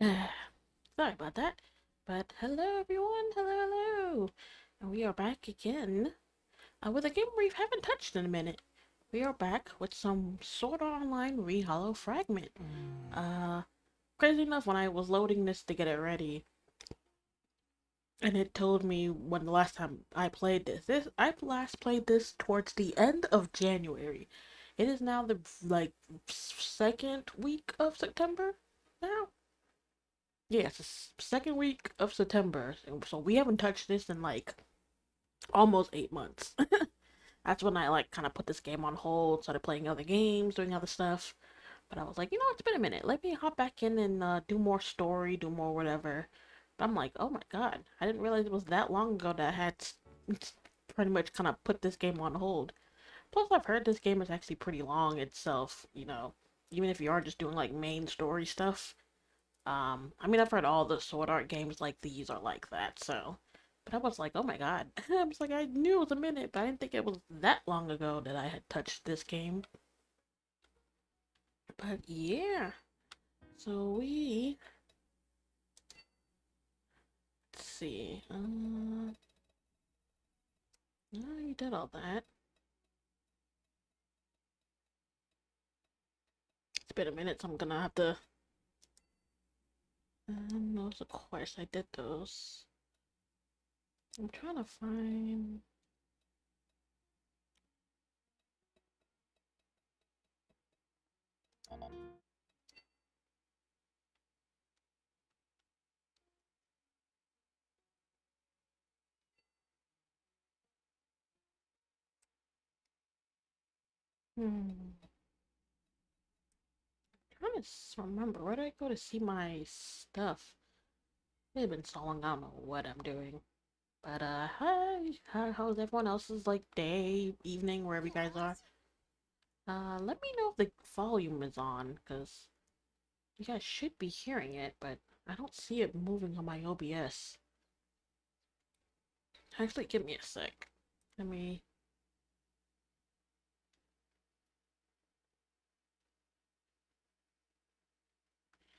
Sorry about that. But hello everyone, hello. And we are back again with a game we haven't touched in a minute. We are back with some Sword Art Online Hollow Fragment. Uh, Crazy enough, when I was loading this to get it ready, and it told me when the last time I played I last played this towards the end of January. It is now the second week of September now. Yeah, it's the second week of September. So we haven't touched this in like almost 8 months. That's when I like kind of put this game on hold, started playing other games, doing other stuff. But I was like, it's been a minute. Let me hop back in and do more story, do more whatever. But I'm like, oh my god, I didn't realize it was that long ago that I had pretty much kind of put this game on hold. Plus, I've heard this game is actually pretty long itself, even if you are just doing like main story stuff. I mean, I've heard all the Sword Art games like these are like that, so. But I was like, oh my god. I was like, I knew it was a minute, but I didn't think it was that long ago that I had touched this game. But yeah. So let's see. No, you did all that. It's been a minute, so I'm gonna have to. Those, of course, I did those. I'm trying to find. Hmm. Trying to remember where do I go to see my stuff? It's been so long, I don't know what I'm doing. But hi, how's everyone else's like day, evening, wherever you guys are? Let me know if the volume is on, cause you guys should be hearing it, but I don't see it moving on my OBS. Actually, give me a sec. Let me.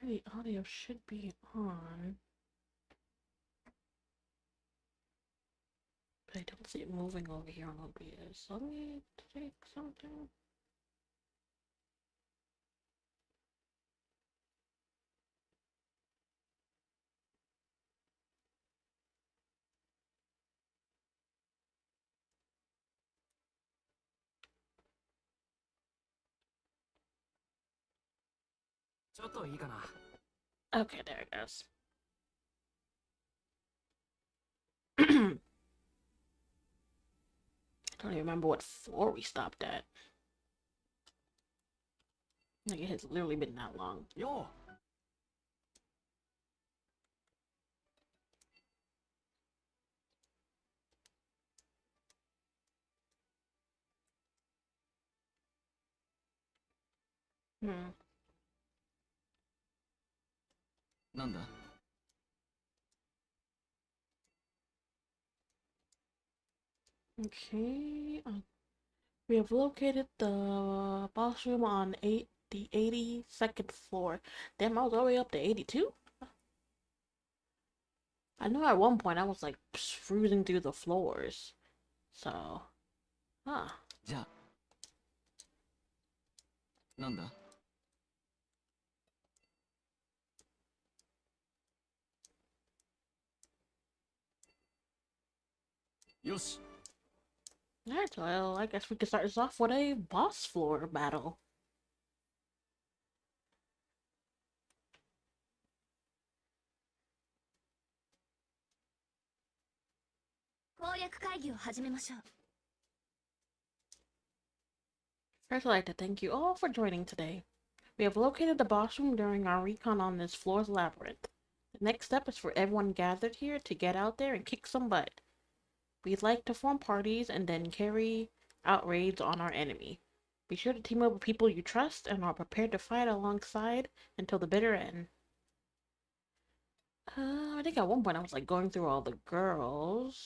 The audio should be on, but I don't see it moving over here on OBS. Let me take something. Okay, there it goes. I don't even remember what floor we stopped at. Like, it has literally been that long. Yo. Hmm. なんだ Okay. We have located the boss room on the 82nd floor. Damn, I was all the way up to 82? I know at one point I was like cruising through the floors. So, huh. じゃあなんだよし Alright, well, I guess we can start this off with a boss floor battle. 攻略会議を始めましょう。First, I'd like to thank you all for joining today. We have located the boss room during our recon on this floor's labyrinth. The next step is for everyone gathered here to get out there and kick some butt. We'd like to form parties and then carry out raids on our enemy. Be sure to team up with people you trust and are prepared to fight alongside until the bitter end. I think at one point I was like going through all the girls,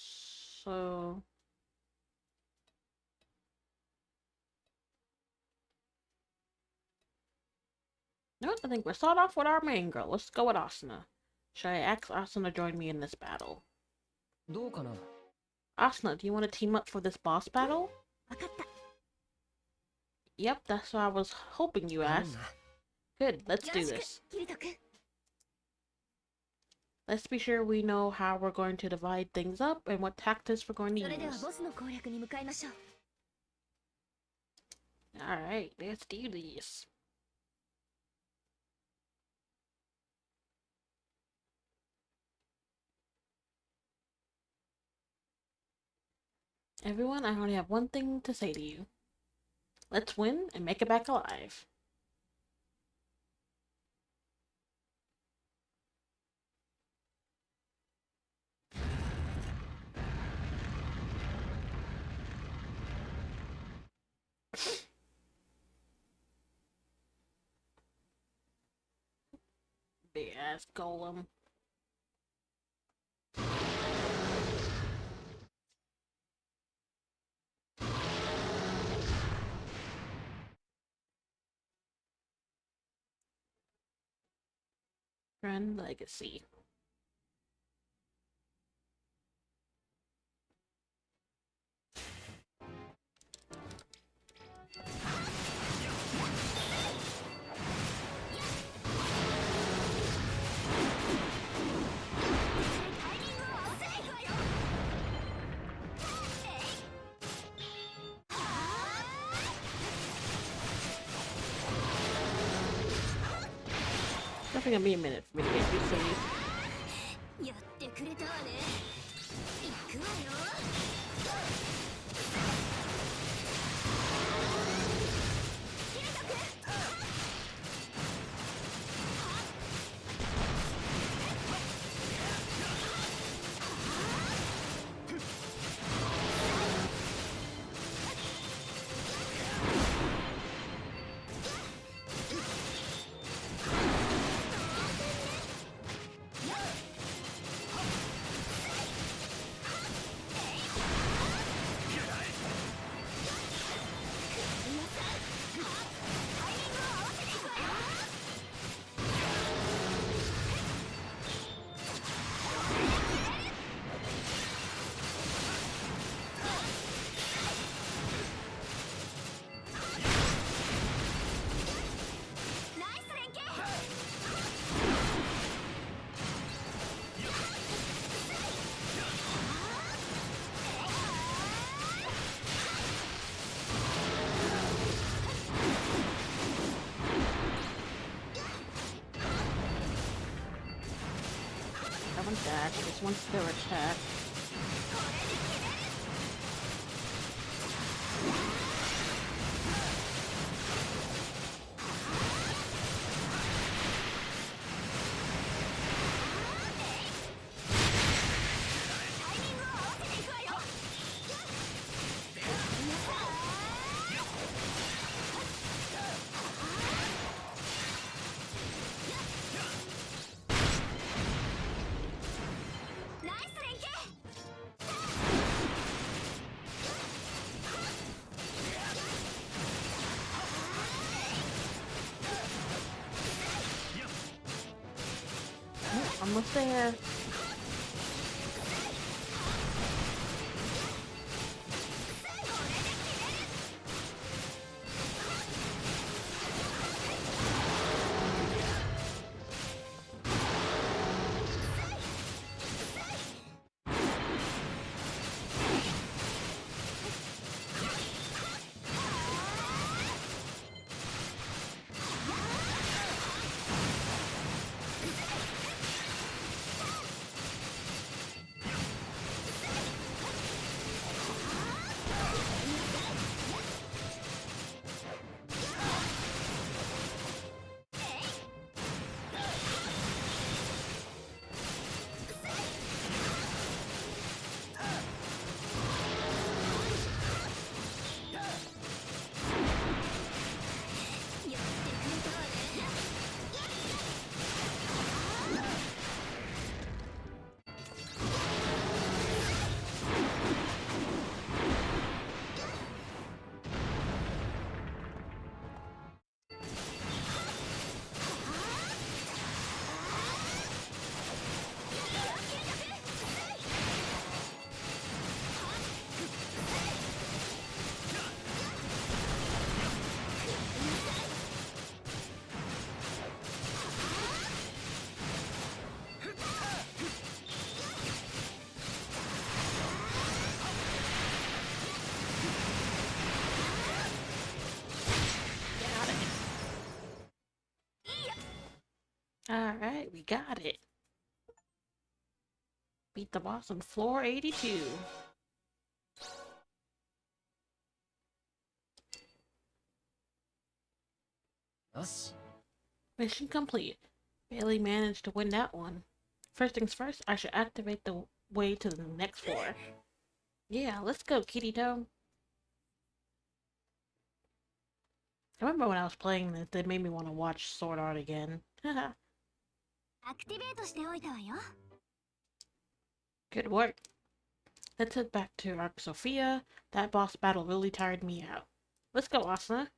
so No, I think we'll start off with our main girl. Let's go with Asuna. Should I ask Asuna to join me in this battle? どうかな Asuna, do you want to team up for this boss battle? わかった。 Yep, that's what I was hoping you 頼ん asked. な Good, let's よ do ろしく this. キリト君。 Let's be sure we know how we're going to divide things up and what tactics we're going to それでは use. ボスの攻略に向かいましょう。 Alright, let's do this. Everyone, I only have one thing to say to you. Let's win and make it back alive. Big ass golem. Grand Legacy. Definitely gonna be a minute for me to get used to these. やってくれたわね。行くわよ。 That one's dash, this one's spirit attack. Oh, almost there. Alright, we got it. Beat the boss on floor 82. Us? Mission complete. Barely managed to win that one. First things first, I should activate the way to the next floor. Yeah, let's go, kitty toe. I remember when I was playing this, they made me want to watch Sword Art again. Haha, アクティベートしておいたわよ。 good work. Let's head back to Arc Sophia. That boss battle really tired me out. Let's go, Asuna.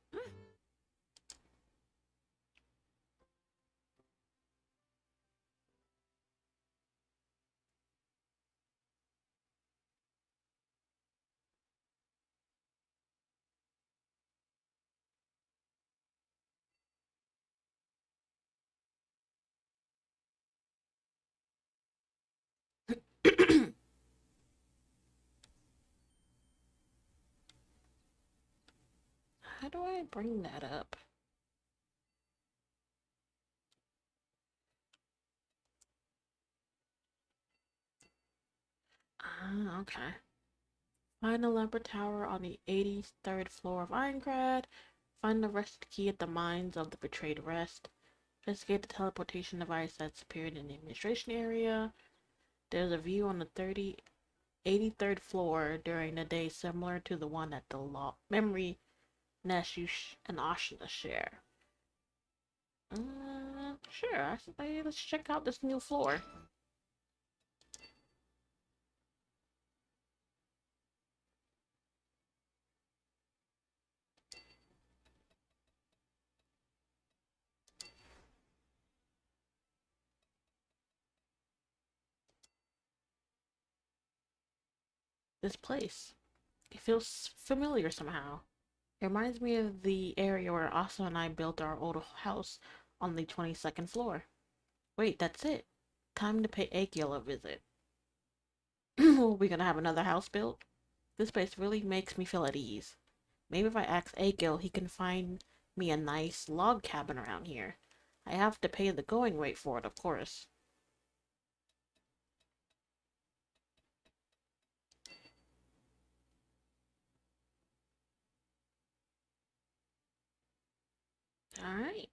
How do I bring that up? Ah, okay. Find the Lamper Tower on the 83rd floor of Aincard. Find the rest key at the mines of the Betrayed Rest. Investigate the teleportation device that's appeared in the administration area. There's a view on the 83rd floor during the day similar to the one at the memory Neshush and Ashna share. Sure, I say let's check out this new floor. This place. It feels familiar somehow. It reminds me of the area where Asa and I built our old house on the 22nd floor. Wait, that's it. Time to pay Akil a visit. We gonna have another house built? This place really makes me feel at ease. Maybe if I ask Akil, he can find me a nice log cabin around here. I have to pay the going rate for it, of course. Alright.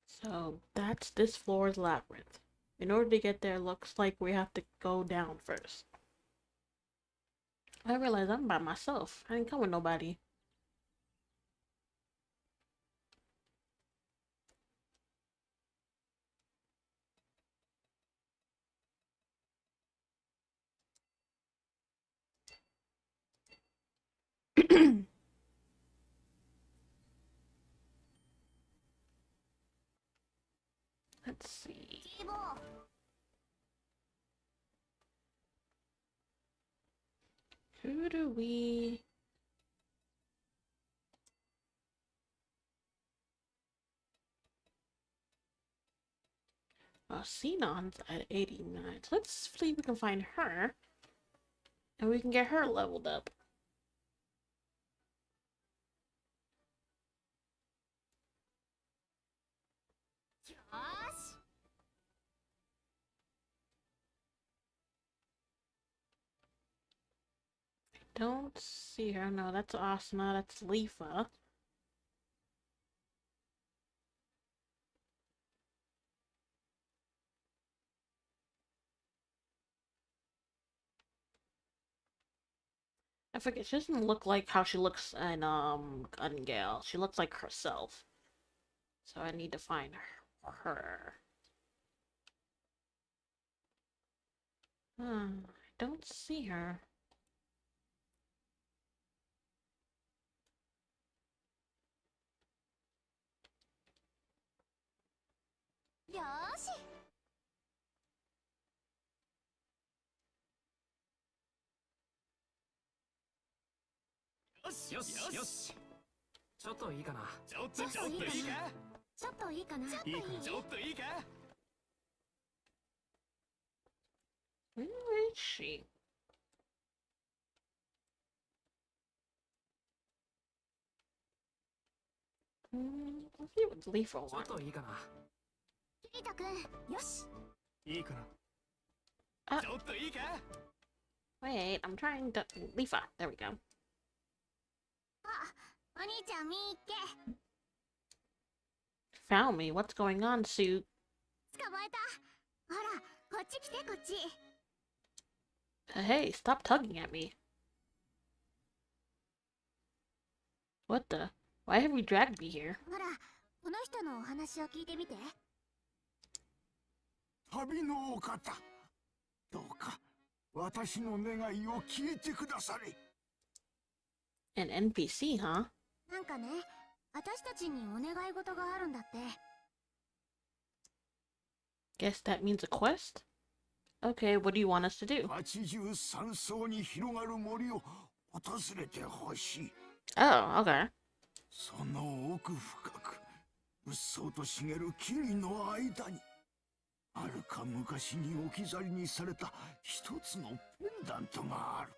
So that's this floor's labyrinth. In order to get there, looks like we have to go down first. I realize I'm by myself. I ain't come with nobody. Let's see. チーボー Who do we... Xenon's at 89. So let's see if we can find her. And we can get her leveled up.よーし Don't see her. No, that's Asuna. That's Leafa. I forget. She doesn't look like how she looks in Ungale. She looks like herself. So I need to find her. I don't see her.よーし よしよしよし。ちょっといいかな。ちょっといいかな。ちょっといいかな。ちょっといい。ちょっといいか。 Where is she? Let's see what Leaf ちょっ wants. といいかな。キリト君、よし。いいかあな。ちょっといいか。 Wait, I'm trying to. Leafa. There we go. お兄ちゃん見っけ。 Found me. What's going on, Sue? 捕まえた。ほら、こっち来てこっち。Hey, stop tugging at me. What the? Why have you dragged me here? ほら、この人のお話を聞いてみて。旅のお方、どうか私の願いを聞いてくだされ。 An NPC, huh? なんかね、私たちにお願い事があるんだって。 Guess that means a quest? Okay, what do you want us to do? 83層に広がる森を訪れてほしい。 Oh, okay. その奥深く、うっそうと茂る木々の間に、はるか昔に置き去りにされた一つのペンダントがある。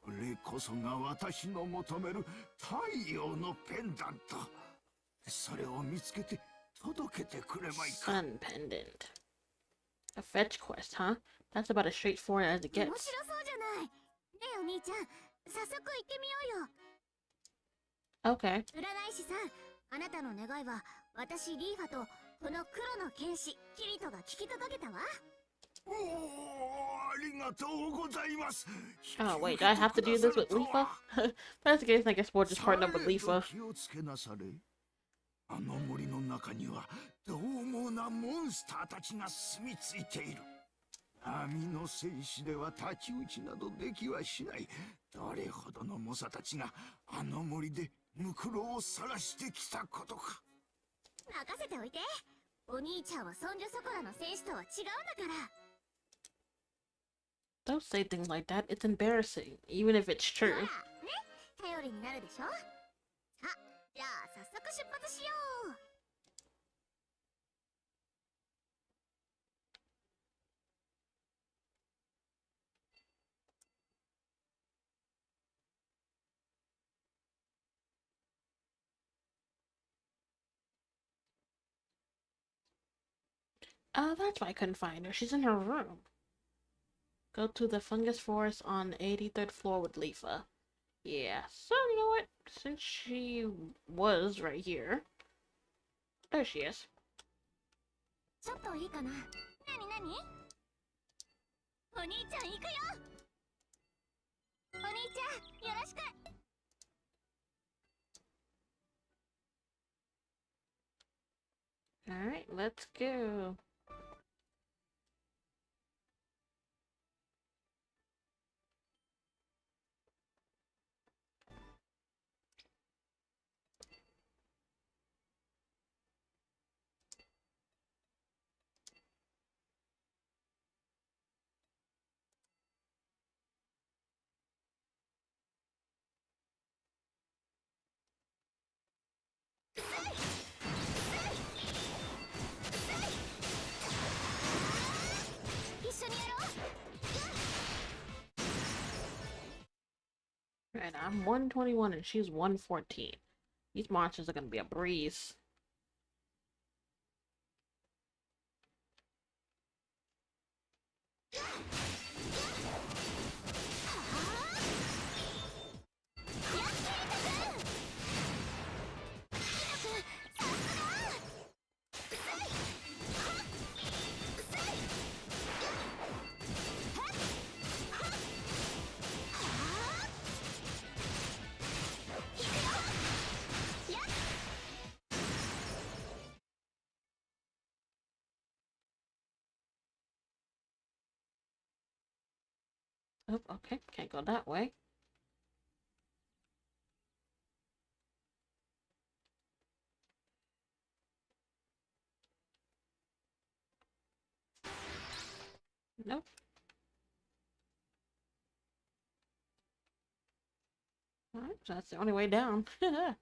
それこそが私の求める太陽のペンダント。それを見つけて届けてくれまいか。 Sun pendant. A fetch quest, huh? That's about as straightforward as it 面 gets. 白そうじゃない。ねえお兄ちゃん、早速行ってみようよ。 Okay. 占い師さん、あなたの願いは私リーファとこの黒の剣士キリトが聞き届けたわ。おー、ありがとうございます。 Oh, wait, do I have to do this with Leafa? If that's the case, I guess we'll just partner up with され Leafa. ど気をつけなされ。あの森の中には獰猛なモンスターたちが住み着いている。網の戦士では太刀打ちなどできはしない。どれほどの猛者たちがあの森でムクロを晒してきたことか。任せておいて。お兄ちゃんはそんじょそこらの戦士とは違うんだから。 Don't say things like that. It's embarrassing, even if it's ほら true. ね、頼りになるでしょ。さあ、じゃあ早速出発しよう。 Oh, that's why I couldn't find her. She's in her room. Go to the fungus forest on 83rd floor with Leafa. Yeah, so you know what? Since she was right here. There she is. ちょっといいかな。なになに？お兄ちゃん行くよ。お兄ちゃんよろしく。 Alright, let's go. Right, I'm 121 and she's 114. These monsters are gonna be a breeze. Oh, okay, can't go that way. Nope. Alright, so that's the only way down. You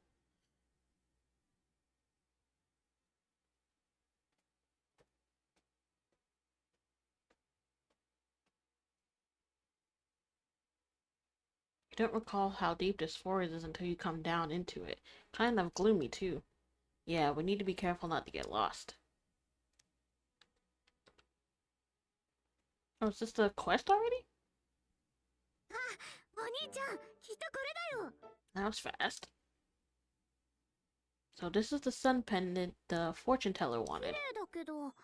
don't recall how deep this forest is until you come down into it. Kind of gloomy, too. Yeah, we need to be careful not to get lost. Oh, is this the quest already? あ、お兄ちゃん、きっとこれだよ。 That was fast. So this is the sun pendant the fortune teller 綺 wanted. 麗だけど。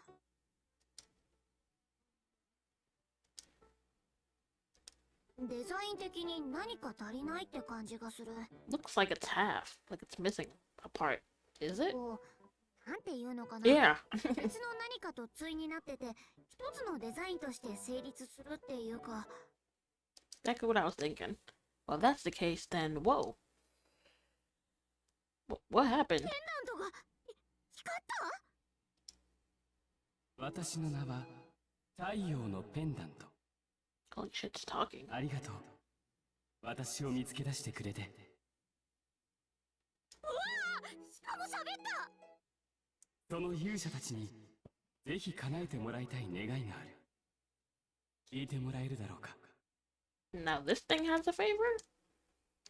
デザイン的に何か足りないって感じがする。 Looks like it's half. Like it's missing a part. Is it? こう、なんていうのかな。 Yeah. 別の何かと対になってて、一つのデザインとして成立するっていうか。 Exactly what I was thinking. Well, if that's the case, then whoa. What happened? ペンダントが光った？私の名は太陽のペンダント。 Holy shit, it's talking. ありがとう。私を見つけ出してくれて。うわー、しかも喋った。その勇者たちにぜひ叶えてもらいたい願いがある。聞いてもらえるだろうか。 Now this thing has a favor?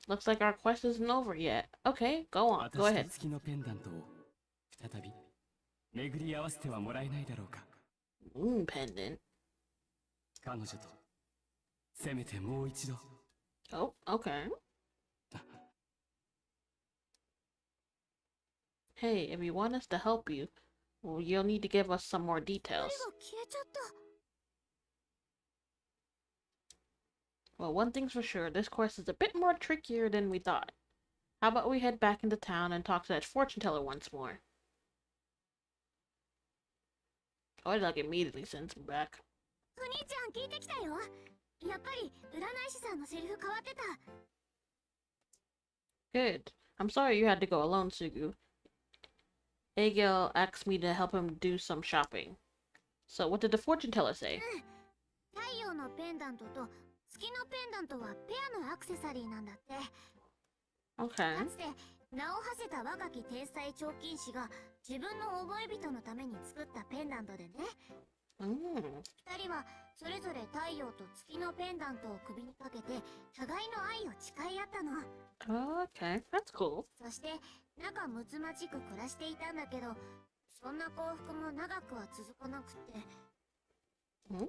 Looks like our quest isn't over yet. Okay, go on. Go 私 ahead. と月のペンダントを再び巡り合わせてはもらえないだろうか。 Moon pendant. 彼女とせめてもう一度。 Oh, okay. Hey, if you want us to help you, well, you'll need to give us some more 光 details. が消えちゃった。 Well, one thing's for sure, this quest is a bit more trickier than we thought. How about we head back into town and talk to that fortune teller once more? Oh, it like immediately sends me back. お兄ちゃん聞いてきたよ。やっぱり占い師さんのセリフ変わってた。 Good. I'm sorry you had to go alone, Sugu. Agil asked me to help him do some shopping. So what did the fortune teller say? 太陽のペンダントと月のペンダントはペアのアクセサリーなんだって。 Okay. かつて名を馳せた若き天才彫金師が自分の覚え人のために作ったペンダントでね。 Mm. 二人はそれぞれ太陽と月のペンダントを首にかけて互いの愛を誓い合ったの。 Okay, that's cool. そして仲睦まじく暮らしていたんだけど、そんな幸福も長くは続かなくて、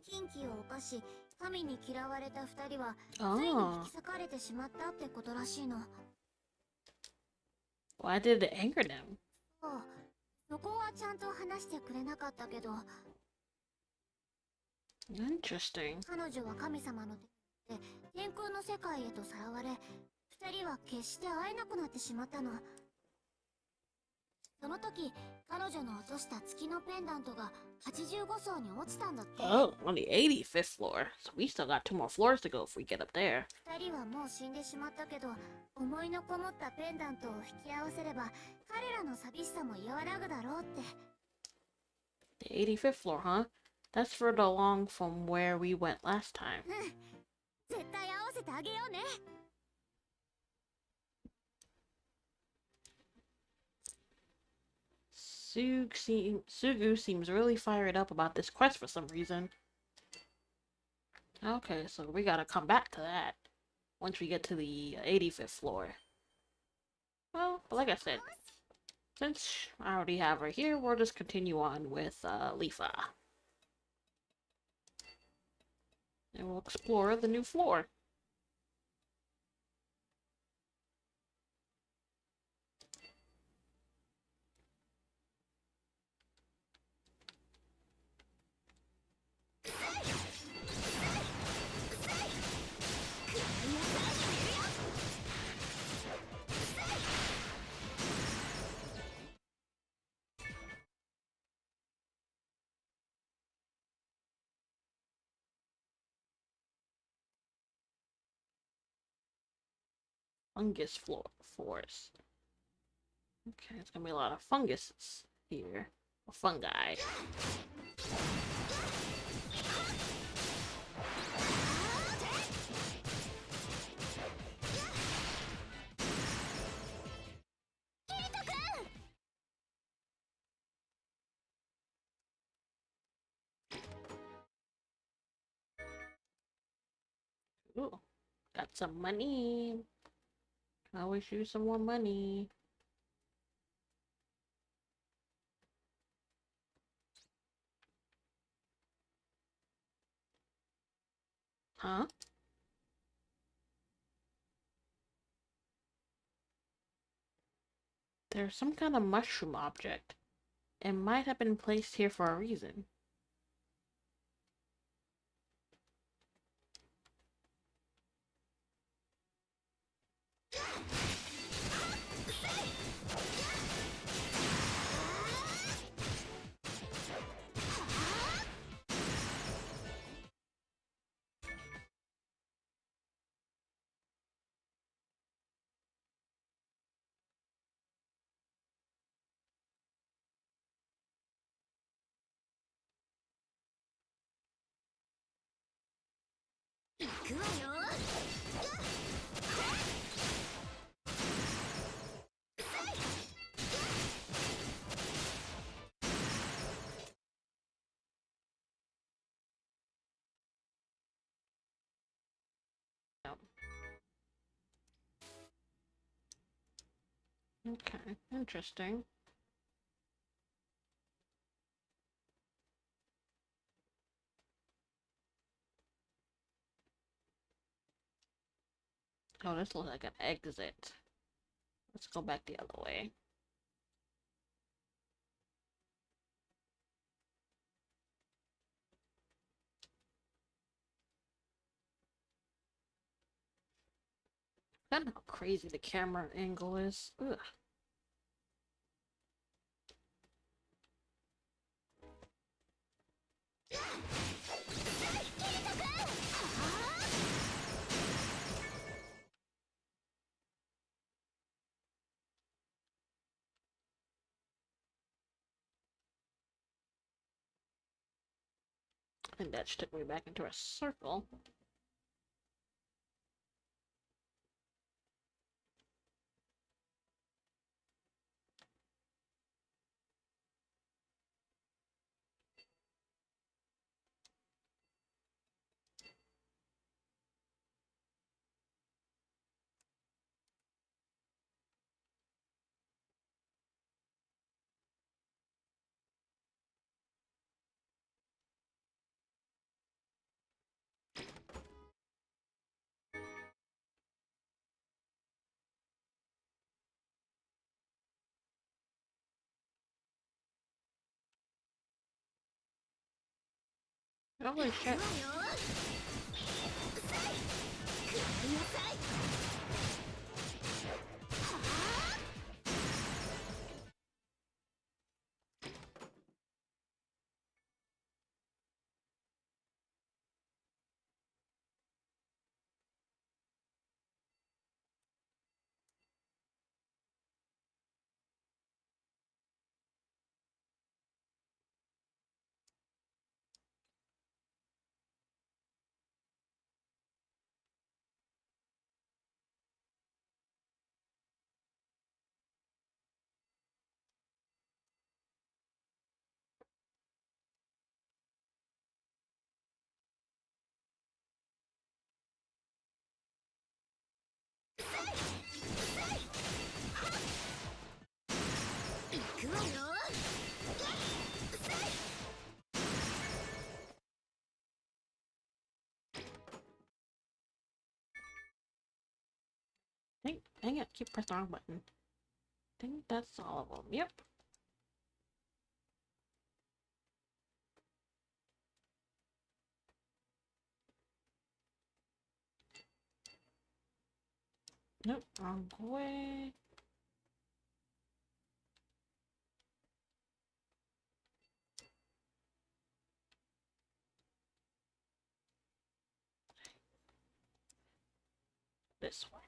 禁忌を犯し神に嫌われた二人はついに引 Oh. き裂かれてしまったってことらしいの。 Why did it anger them? そう、そこはちゃんと話してくれなかったけど、 Interesting. 彼女は神様の手で天空の世界へとさらわれ、二人は決して会えなくなってしまったの。その時、彼女の落とした月のペンダントが85層に落ちたんだって。 Oh, on the 85th floor. So we still got 2 more floors to go if we get up there. 二人はもう死んでしまったけど、思いのこもったペンダントを引き合わせれば彼らの寂しさも和らぐだろうって。 The 85th floor, huh? That's further along from where we went last time. 絶対合わせてあげようね。 Sugu seems really fired up about this quest for some reason. Okay, so we gotta come back to that once we get to the 85th floor. Well, but like I said, since I already have her here, we'll just continue on with Lifa. And we'll explore the new floor. Fungus forest. Okay, it's gonna be a lot of funguses here. Or fungi. Ooh, got some money. I always use some more money. Huh? There's some kind of mushroom object. It might have been placed here for a reason. Okay, interesting. Oh, this looks like an exit. Let's go back the other way. I don't know how crazy the camera angle is. Ugh. And that just took me back into a circle. Holy shit. Dang it, keep pressing the wrong button. Think that's all of them. Yep. Nope, wrong way. This way.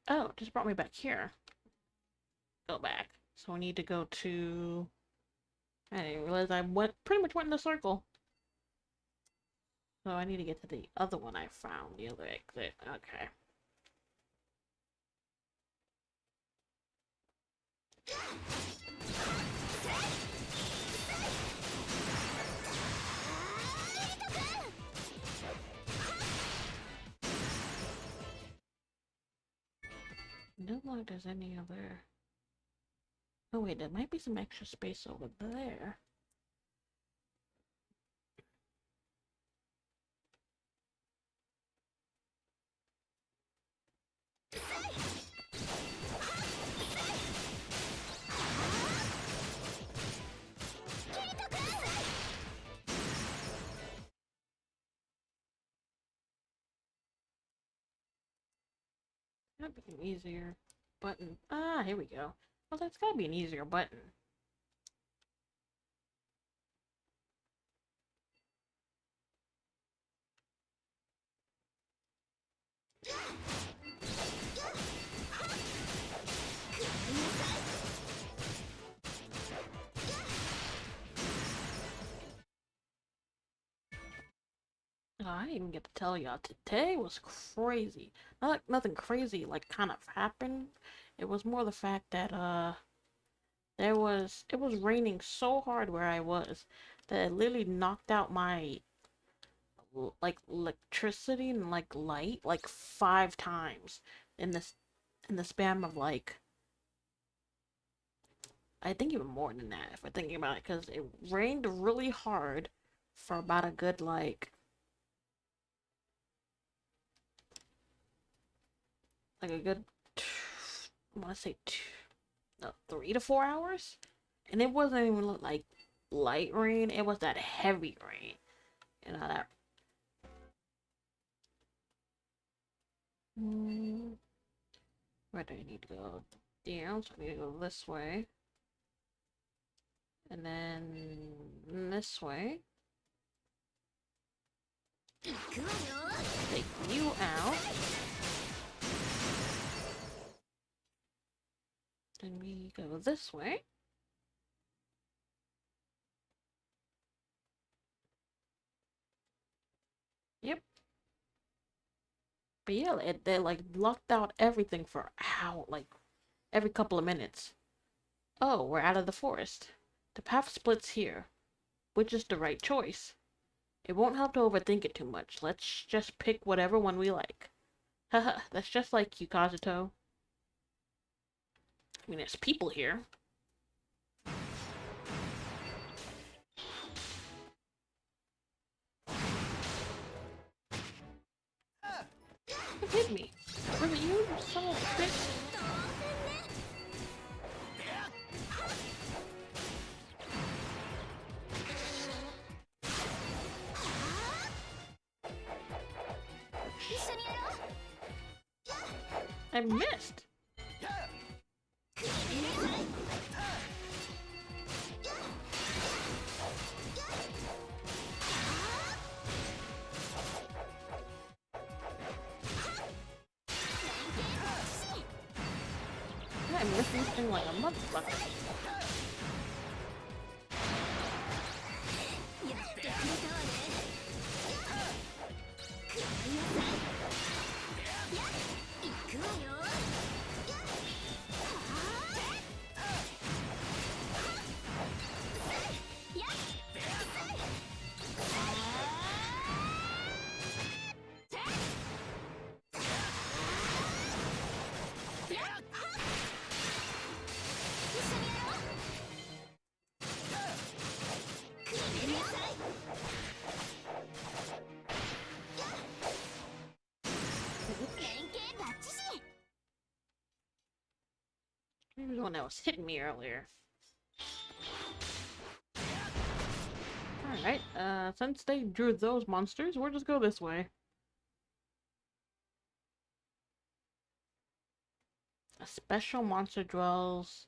Oh, it just brought me back here. Go back. So we need to go to... I didn't realize I pretty much went in a circle. So I need to get to the other one I found, the other exit. Okay. Don't know if there's any other. Oh wait, there might be some extra space over there. That'd be an easier button. Ah, here we go. Well, that's gotta be an easier button. Oh, I didn't even get to tell y'all. Today was crazy. Not like nothing crazy like kind of happened. It was more the fact that it was raining so hard where I was that it literally knocked out my like electricity and like light like 5 times in the span of like I think even more than that if we're thinking about it because it rained really hard for about a good like a good I want to say 3 to 4 hours, and it wasn't even like light rain. It was that heavy rain. You know that. Where do I need to go? Down. So I need to go this way, and then this way. Take you out. Then we go this way. Yep. But yeah, they like locked out everything for how like every couple of minutes. Oh, we're out of the forest. The path splits here. Which is the right choice? It won't help to overthink it too much. Let's just pick whatever one we like. Haha, that's just like you, Kazuto. I mean, there's people here. Who hit me? Was it you, you son of a bitch? I missed. I'm missing this thing like a motherfucker. He was the one that was hitting me earlier. Alright, since they drew those monsters, we'll just go this way. A special monster dwells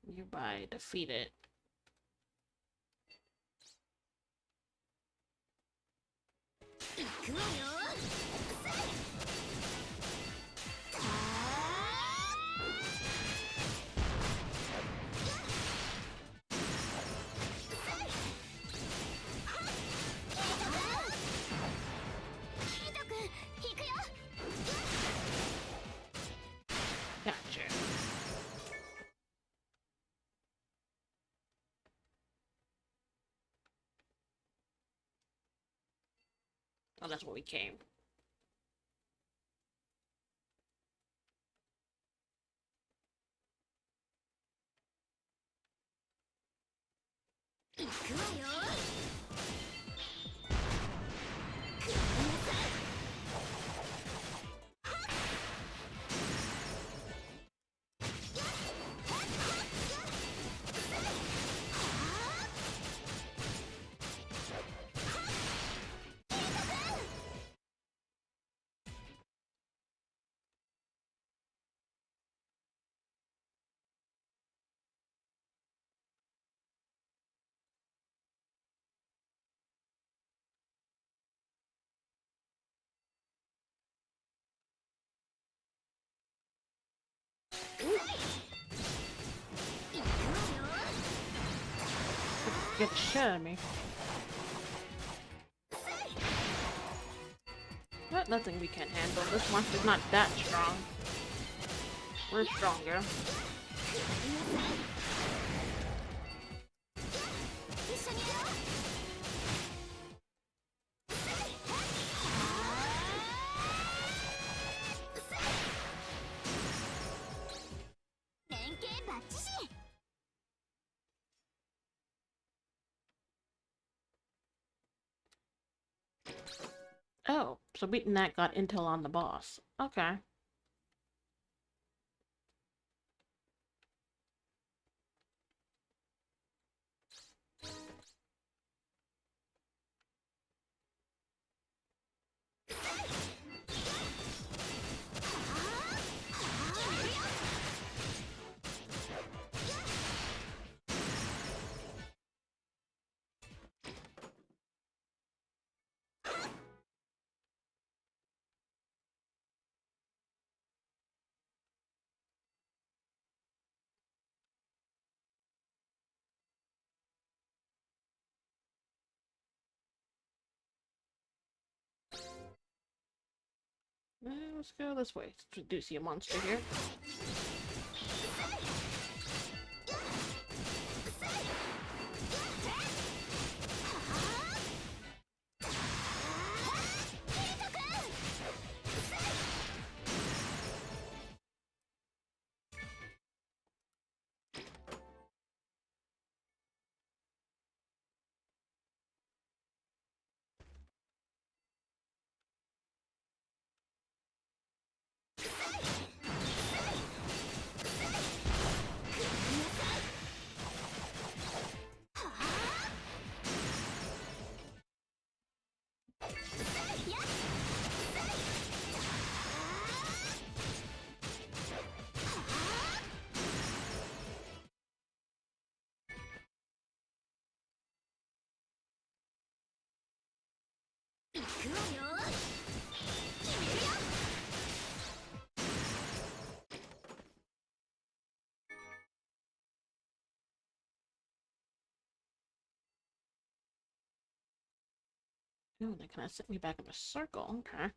nearby. Defeat it. Gotcha. Oh, that's where we came. くわよ。Get the shit out of me. But nothing we can't handle. This monster's not that strong. We're stronger. Oh, so beating that got intel on the boss. Okay. Let's go this way. I do see a monster here. Oh, that kind of sent me back in a circle. Okay.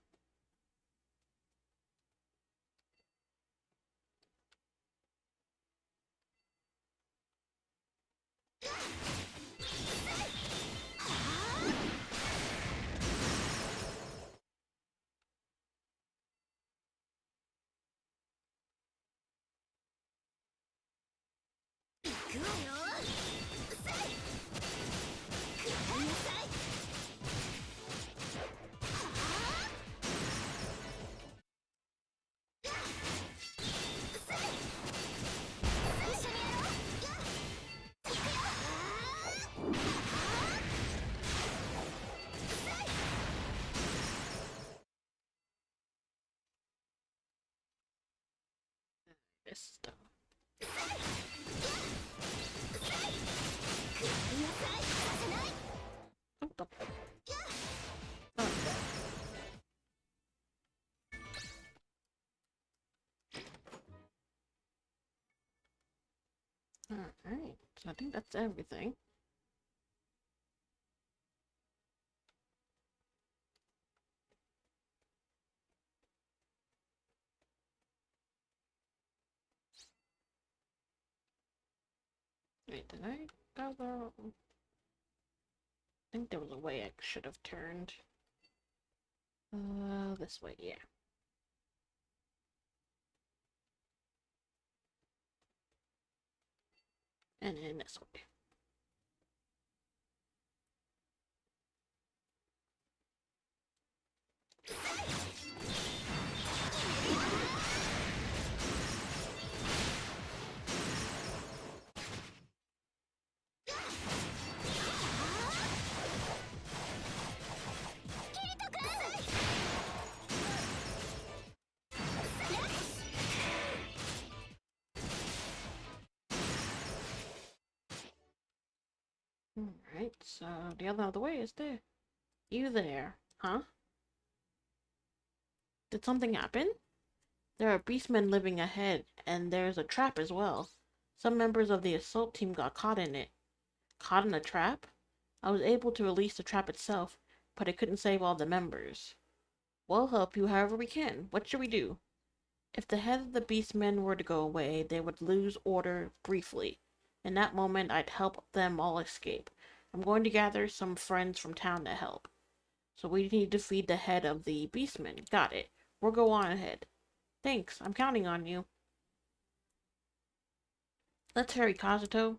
This stuff. What the? Oh. Alright, so I think that's everything. Wait, did I go the... I think there was a way I should have turned. This way, yeah. And then this way. Alright, so the other way is there. You there, huh? Did something happen? There are beastmen living ahead, and there's a trap as well. Some members of the assault team got caught in it. Caught in a trap? I was able to release the trap itself, but I couldn't save all the members. We'll help you however we can. What should we do? If the head of the beastmen were to go away, they would lose order briefly. In that moment, I'd help them all escape. I'm going to gather some friends from town to help. So we need to feed the head of the beastmen. Got it. We'll go on ahead. Thanks. I'm counting on you. Let's hurry, Kazuto.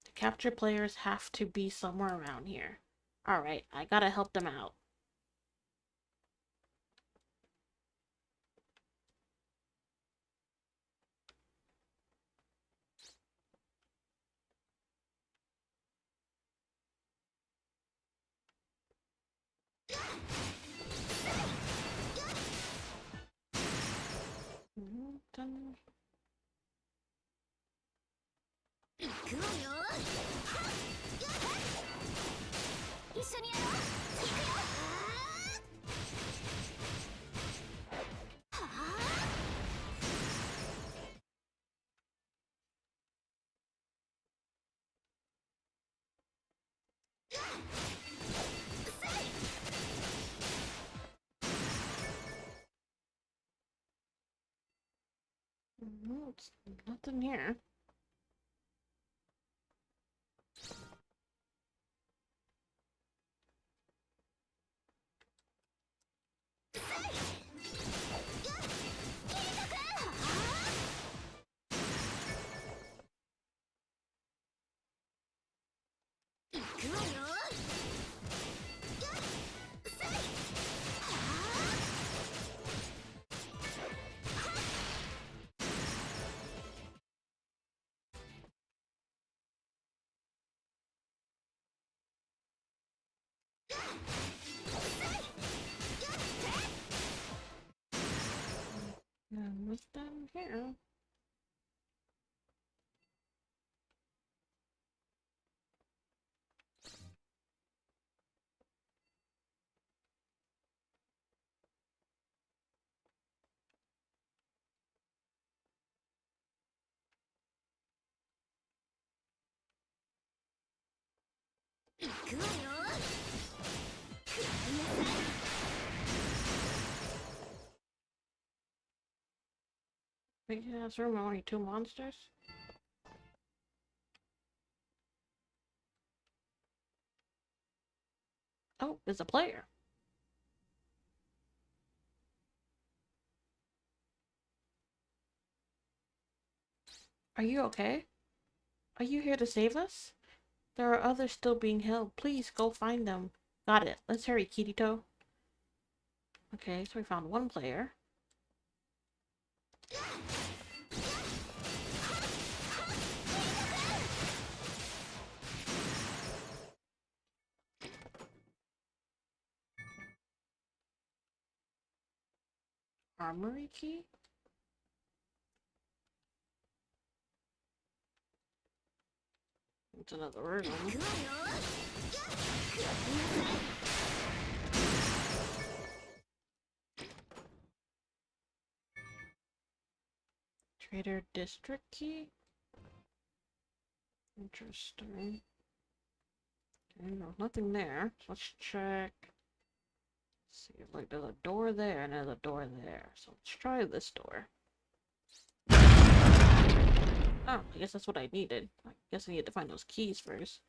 The captured players have to be somewhere around here. Alright, I gotta help them out. Done. 行くわよ一緒にやろう行くよはあ No, it's nothing here. And what's down here? Big ass room, only 2 monsters? Oh, there's a player. Are you okay? Are you here to save us? There are others still being held. Please go find them. Got it. Let's hurry, Kirito. Okay, so we found 1 player. Armory key? It's another room. Trader district key? Interesting. Okay, no, nothing there. So let's check. See, like there's a door there and there's a door there. So let's try this door. Oh, I guess that's what I needed. I guess I needed to find those keys first.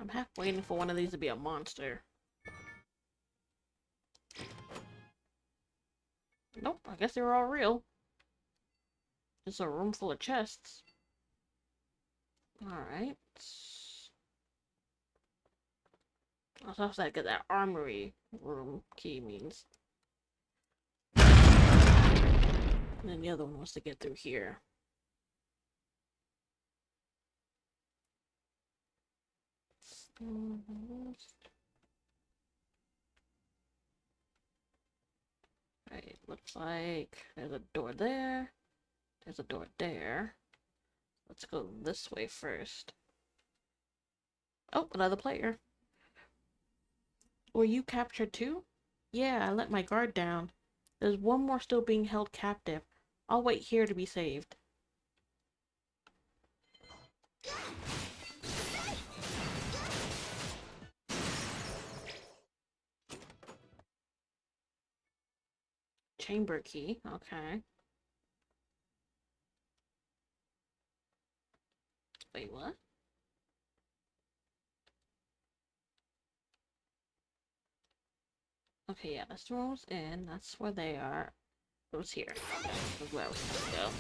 I'm half waiting for one of these to be a monster. Nope, I guess they were all real. Just a room full of chests. Alright. Also have to get that armory room key means. And then the other one was to get through here. Right, looks like there's a door there. There's a door there. Let's go this way first. Oh, another player. Were you captured too? Yeah, I let my guard down. There's one more still being held captive. I'll wait here to be saved. Chamber key, okay. Wait, what? Okay, yeah, this room's in. That's where they are. It was here. Okay, this is where I was supposed to go.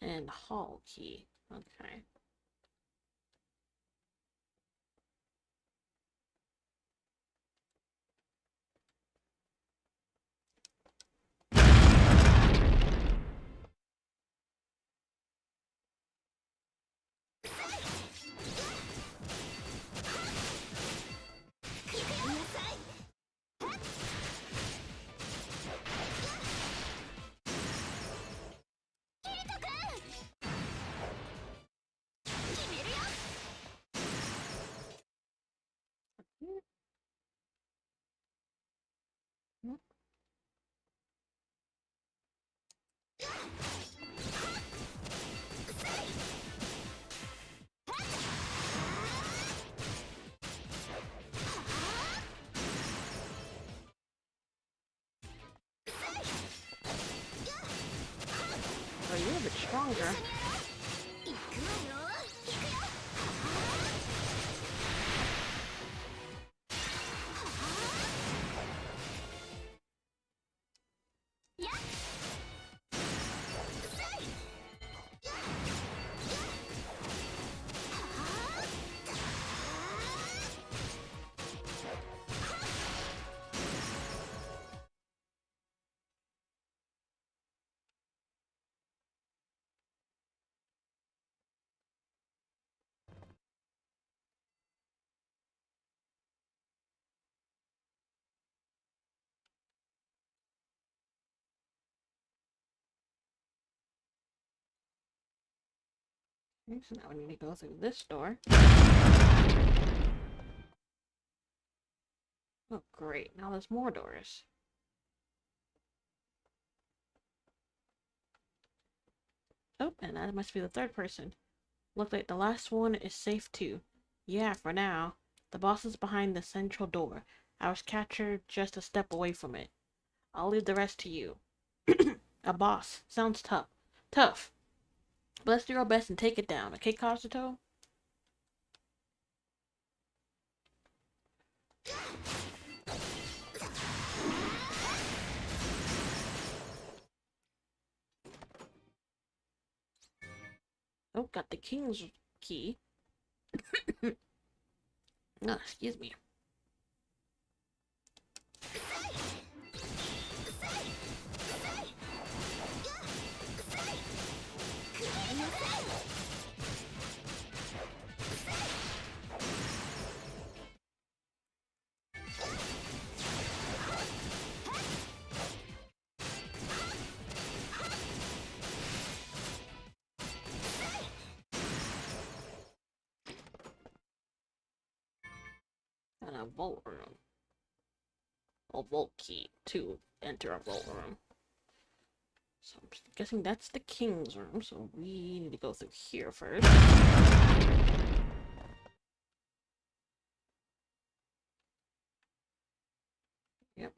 And hall key. Okay. Oh, you're a bit stronger. Okay, so now we need to go through this door. Oh, great. Now there's more doors. Oh, and that must be the third person. Looks like the last one is safe too. Yeah, for now. The boss is behind the central door. I was captured just a step away from it. I'll leave the rest to you. A boss. Sounds tough. Tough. But let's do our best and take it down. Okay, Kazuto? Oh, got the king's key. Oh, excuse me. And a vault room. A vault key to enter a vault room. So I'm guessing that's the king's room, so we need to go through here first. Yep.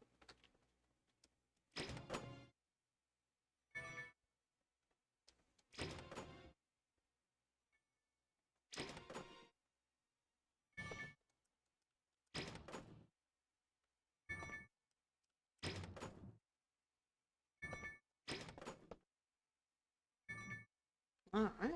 All right.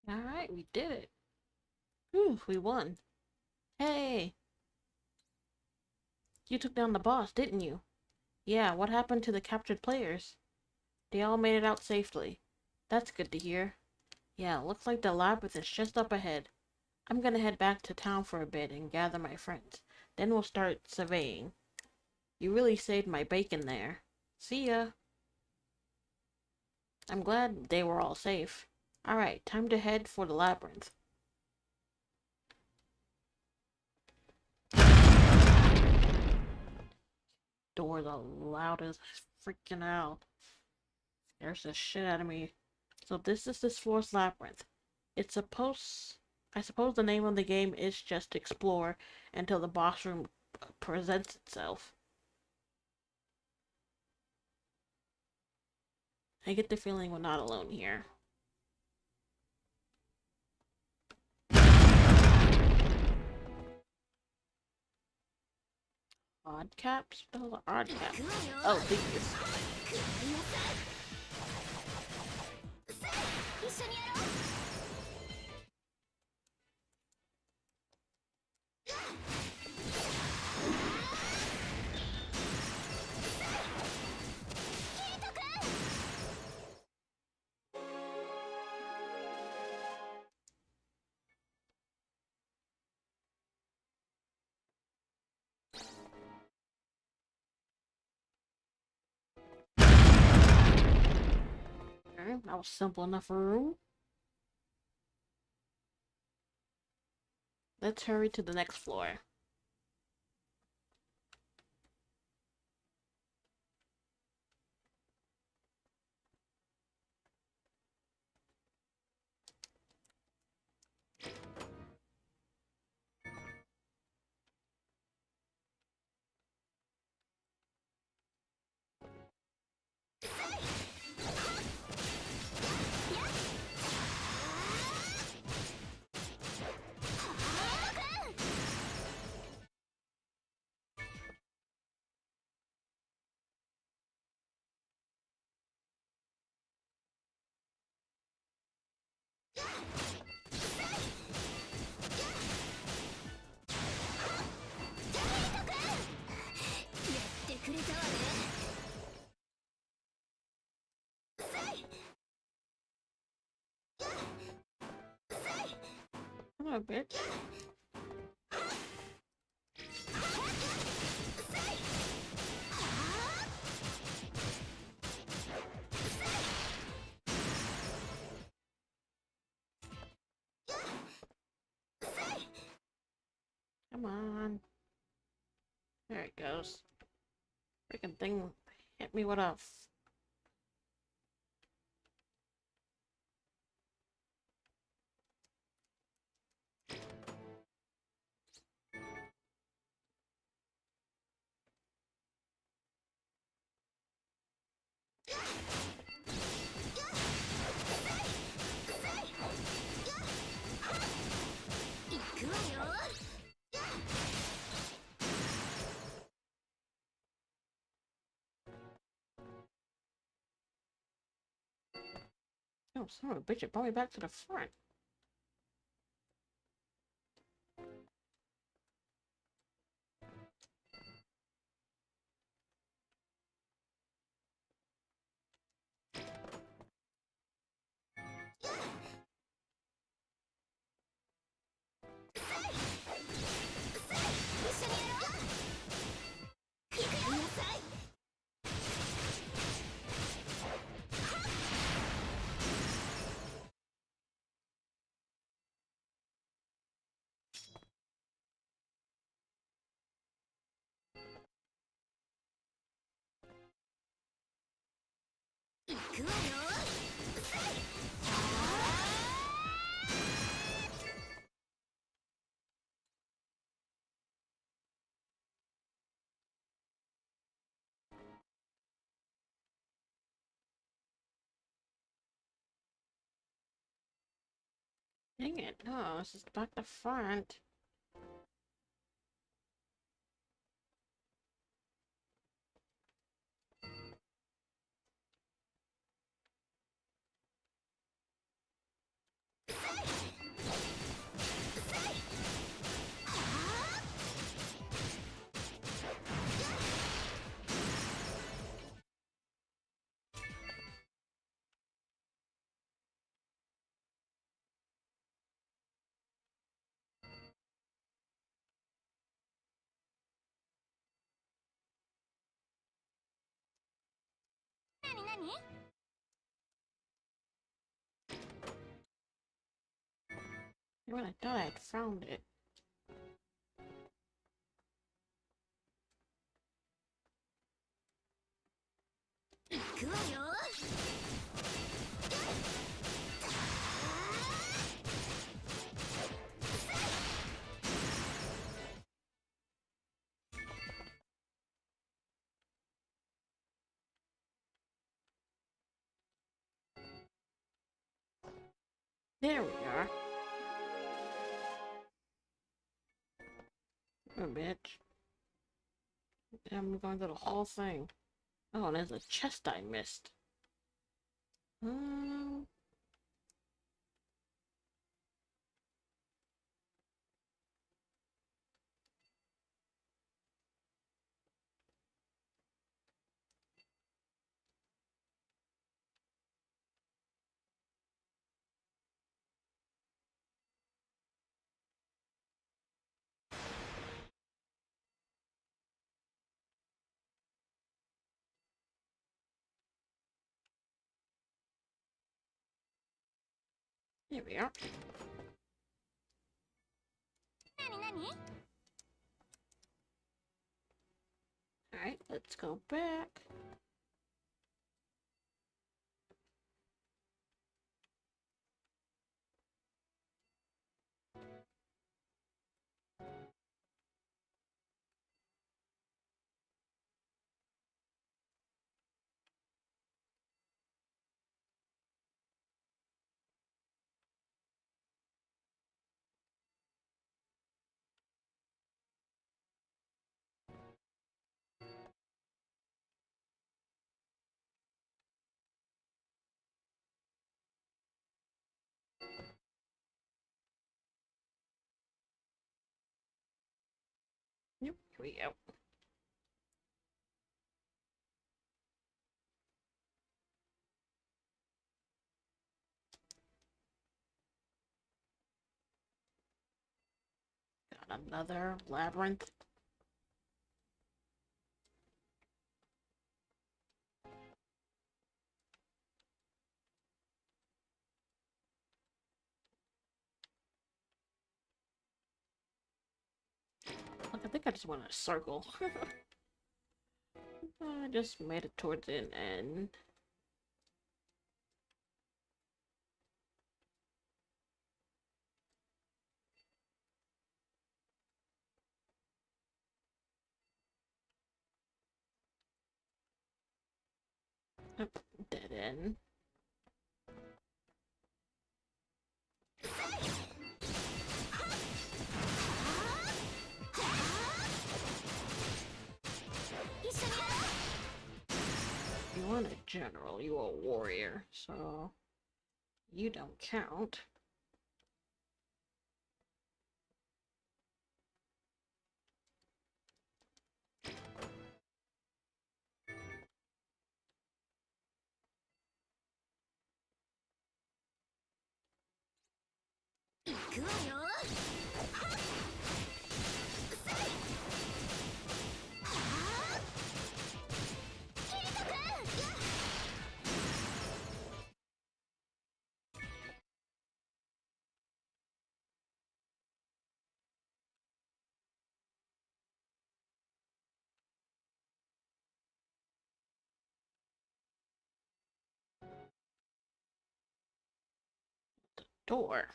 Alright, we did it. Whew, we won. Hey! You took down the boss, didn't you? Yeah, what happened to the captured players? They all made it out safely. That's good to hear. Yeah, looks like the labyrinth is just up ahead. I'm gonna head back to town for a bit and gather my friends. Then we'll start surveying. You really saved my bacon there. See ya. I'm glad they were all safe. Alright, time to head for the labyrinth. Door the loudest freaking out. Scares the shit out of me. So this is this floor's labyrinth. I suppose the name of the game is just explore until the boss room presents itself. I get the feeling we're not alone here. Odd caps? What the hell are odd caps? Oh, these. That was simple enough room. Let's hurry to the next floor. Come on, bitch. Come on. There it goes. Freaking thing hit me with a Oh, son of a bitch, it brought me back to the front. Dang it, no, this is back the front. When I thought I'd found it. There we are. Oh, bitch. I'm going through the whole thing. Oh, there's a chest I missed. Here we are. Alright, let's go back. Yep, here we go. Got another labyrinth. Look, I think I just want a circle. I just made it towards the end. Oh, dead end. You weren't a general, you were a warrior, so you don't count. Door.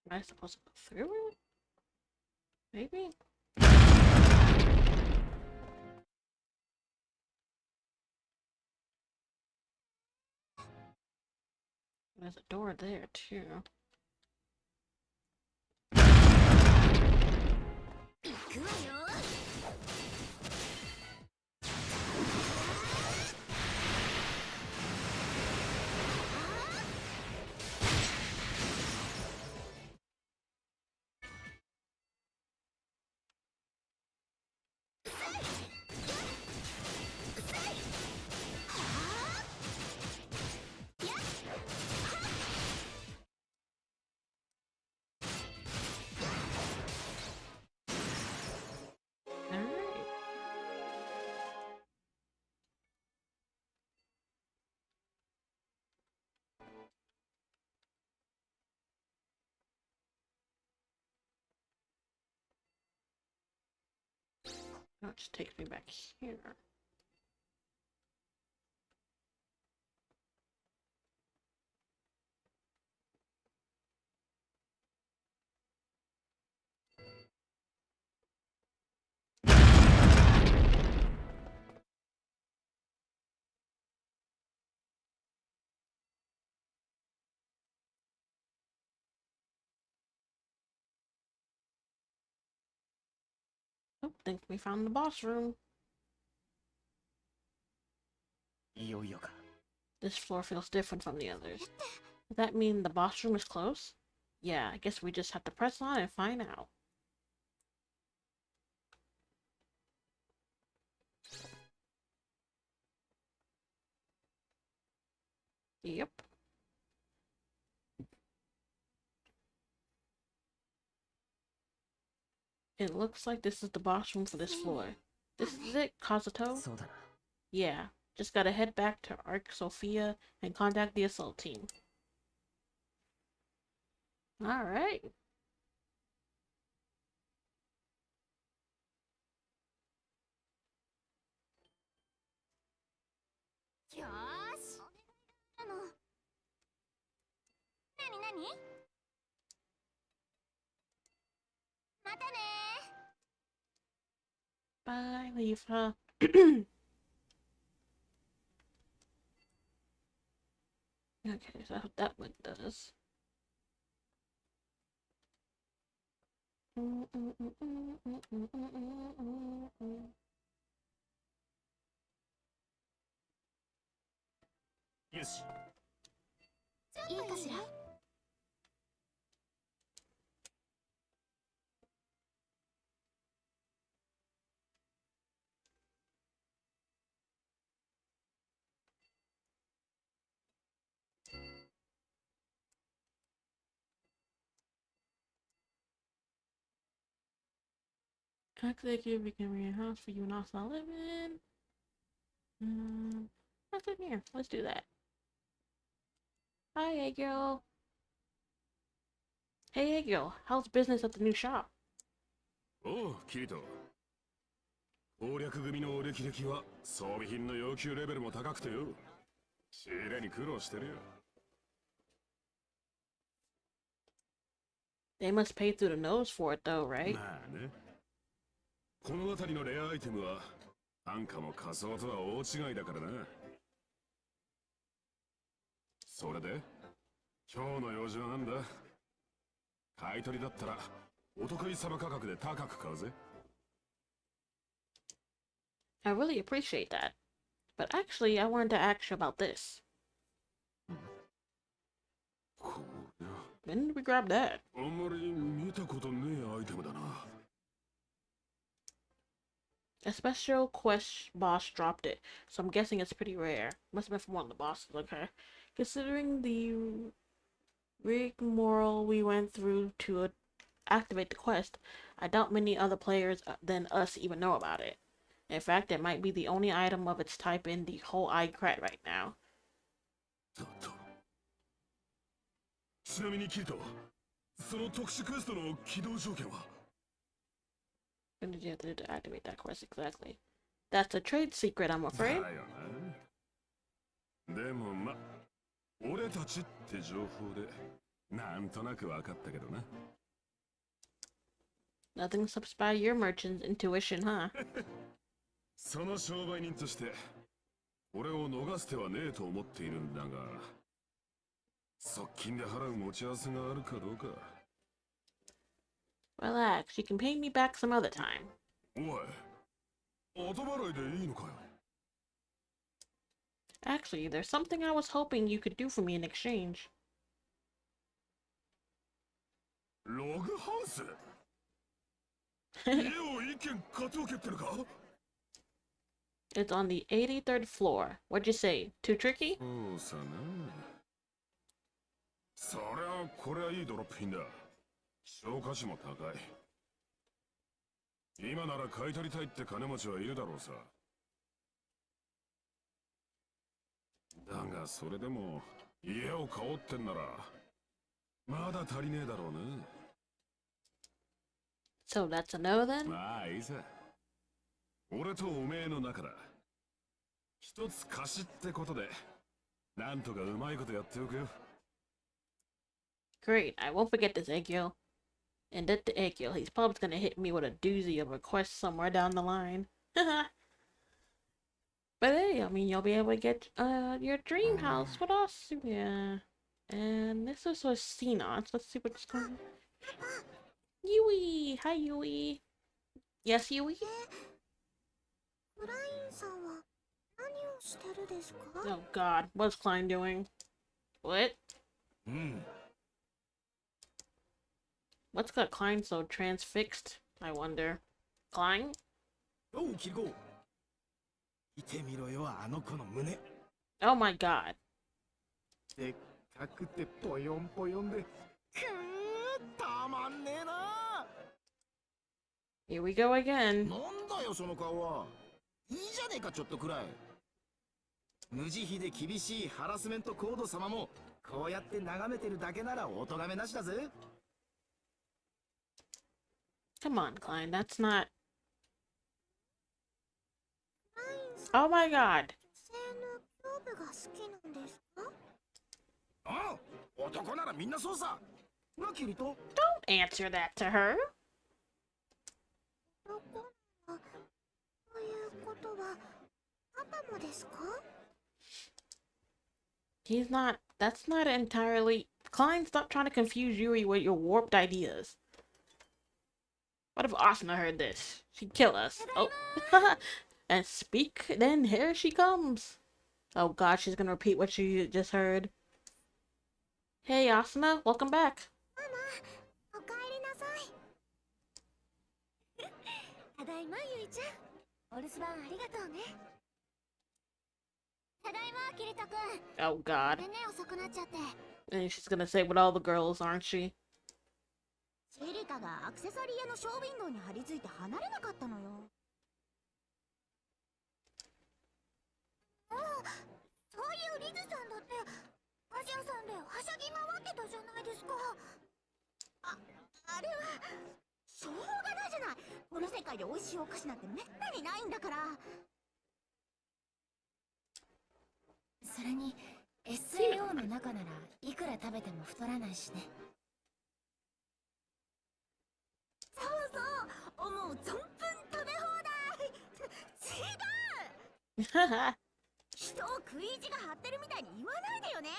Am I supposed to go through it? Maybe? There's a door there, too. That just takes me back here. Oh, think we found the boss room. いよいよか。 This floor feels different from the others. Does that mean the boss room is close? Yeah, I guess we just have to press on and find out. Yep. It looks like this is the boss room for this floor. This is it, Kazuto? そうだな。 Yeah, just gotta head back to Arc Sophia and contact the assault team. Alright. Bye, Leafa. Okay, so that's what that one does. Yes. いいかしら。 Executive, we can rent a house for you and also live in. What's in here? Let's do that. Hi, hey girl. Hey girl. How's business at the new shop? おう、キリト。攻略組のお歴々は装備品の要求レベルも高くてよ。仕入れに苦労してるよ。They must pay through the nose for it though, right? まあね。この辺りのレアアイテムは単価も仮想とは大違いだからな。それで今日の用事はなんだ？買い取りだったらお得意様価格で高く買うぜ。 I really appreciate that. But actually, I wanted to ask you about this. こりゃ When did we grab that? あんまり見たことねえアイテムだな。 A special quest boss dropped it, so I'm guessing it's pretty rare. Must have been from one of the bosses, okay? Considering the rigmarole we went through to activate the quest, I doubt many other players than us even know about it. In fact, it might be the only item of its type in the whole Aincard right now. だと。ちなみにキリト、その特殊クエストの起動条件は？ What did you have to do to activate that quest exactly? That's a trade secret, I'm だ afraid. よな。でもま、俺たちって情報でなんとなく分かったけどな。 Nothing slips by your merchant's intuition, huh? その商売人として俺を逃す手はねえと思っているんだが、側近で払う持ち合わせがあるかどうか。 Relax, you can pay me back some other time. おい、後払いでいいのかよ。 Actually, there's something I was hoping you could do for me in exchange. ログハウス？家を一軒買っておけってのか？ It's on the 83rd floor. What'd you say? Too tricky? そうさな。そりゃこれはいいドロップ品だ。希少価値も高い。今なら買い取りたいって金持ちはいるだろうさ。だがそれでも家を買おうってんならまだ足りねえだろうな。 So that's a no then? まあいいさ。俺とおめえの中だ。一つ貸しってことで、なんとかうまいことやっておくよ。Great, I won't forget this, Egil. And at the Egil, he's probably gonna hit me with a doozy of requests somewhere down the line. But hey, I mean, you'll be able to get your dream house with us. Yeah. And this is a Xenon. Let's see what's going on. Yui! Hi, Yui. Yes, Yui? Oh god, what's Klein doing? What? What's got Klein so transfixed? I wonder. Klein? おう、キリコ。見てみろよ、あの子の胸。Oh my god. でっかくてぽよんぽよんで。くー、たまんねえな。Here we go again. なんだよ、その顔は。いいじゃねえか、ちょっとくらい。無慈悲で厳しいハラスメントコード様も、こうやって眺めてるだけならお咎めなしだぜ。Come on, Klein, that's not... Oh my god. ああ、男ならみんなそうさ。な、キリト。Don't answer that to her. He's not... That's not entirely... Klein, stop trying to confuse Yuri with your warped ideas. What if Asuna heard this? She'd kill us. Oh. And speak, then here she comes. Oh god, she's gonna repeat what she just heard. Hey, Asuna, welcome back. おかえりなさい。ただいま、ゆいちゃん。お留守番ありがとうね。ただいま、キリトくん。 Oh god. ごめんね、遅くなっちゃって。 And she's gonna say with all the girls, aren't she? シリカがアクセサリー屋のショーウィンドウに張り付いて離れなかったのよ。ああ、そういうリズさんだってアジアさんではしゃぎ回ってたじゃないですか。あれはしょうがないじゃない。この世界で美味しいお菓子なんてめったにないんだから。それに SAO の中ならいくら食べても太らないしね。そうそう、思う存分食べ放題。違う。人を食い意地が張ってるみたいに言わないでよね。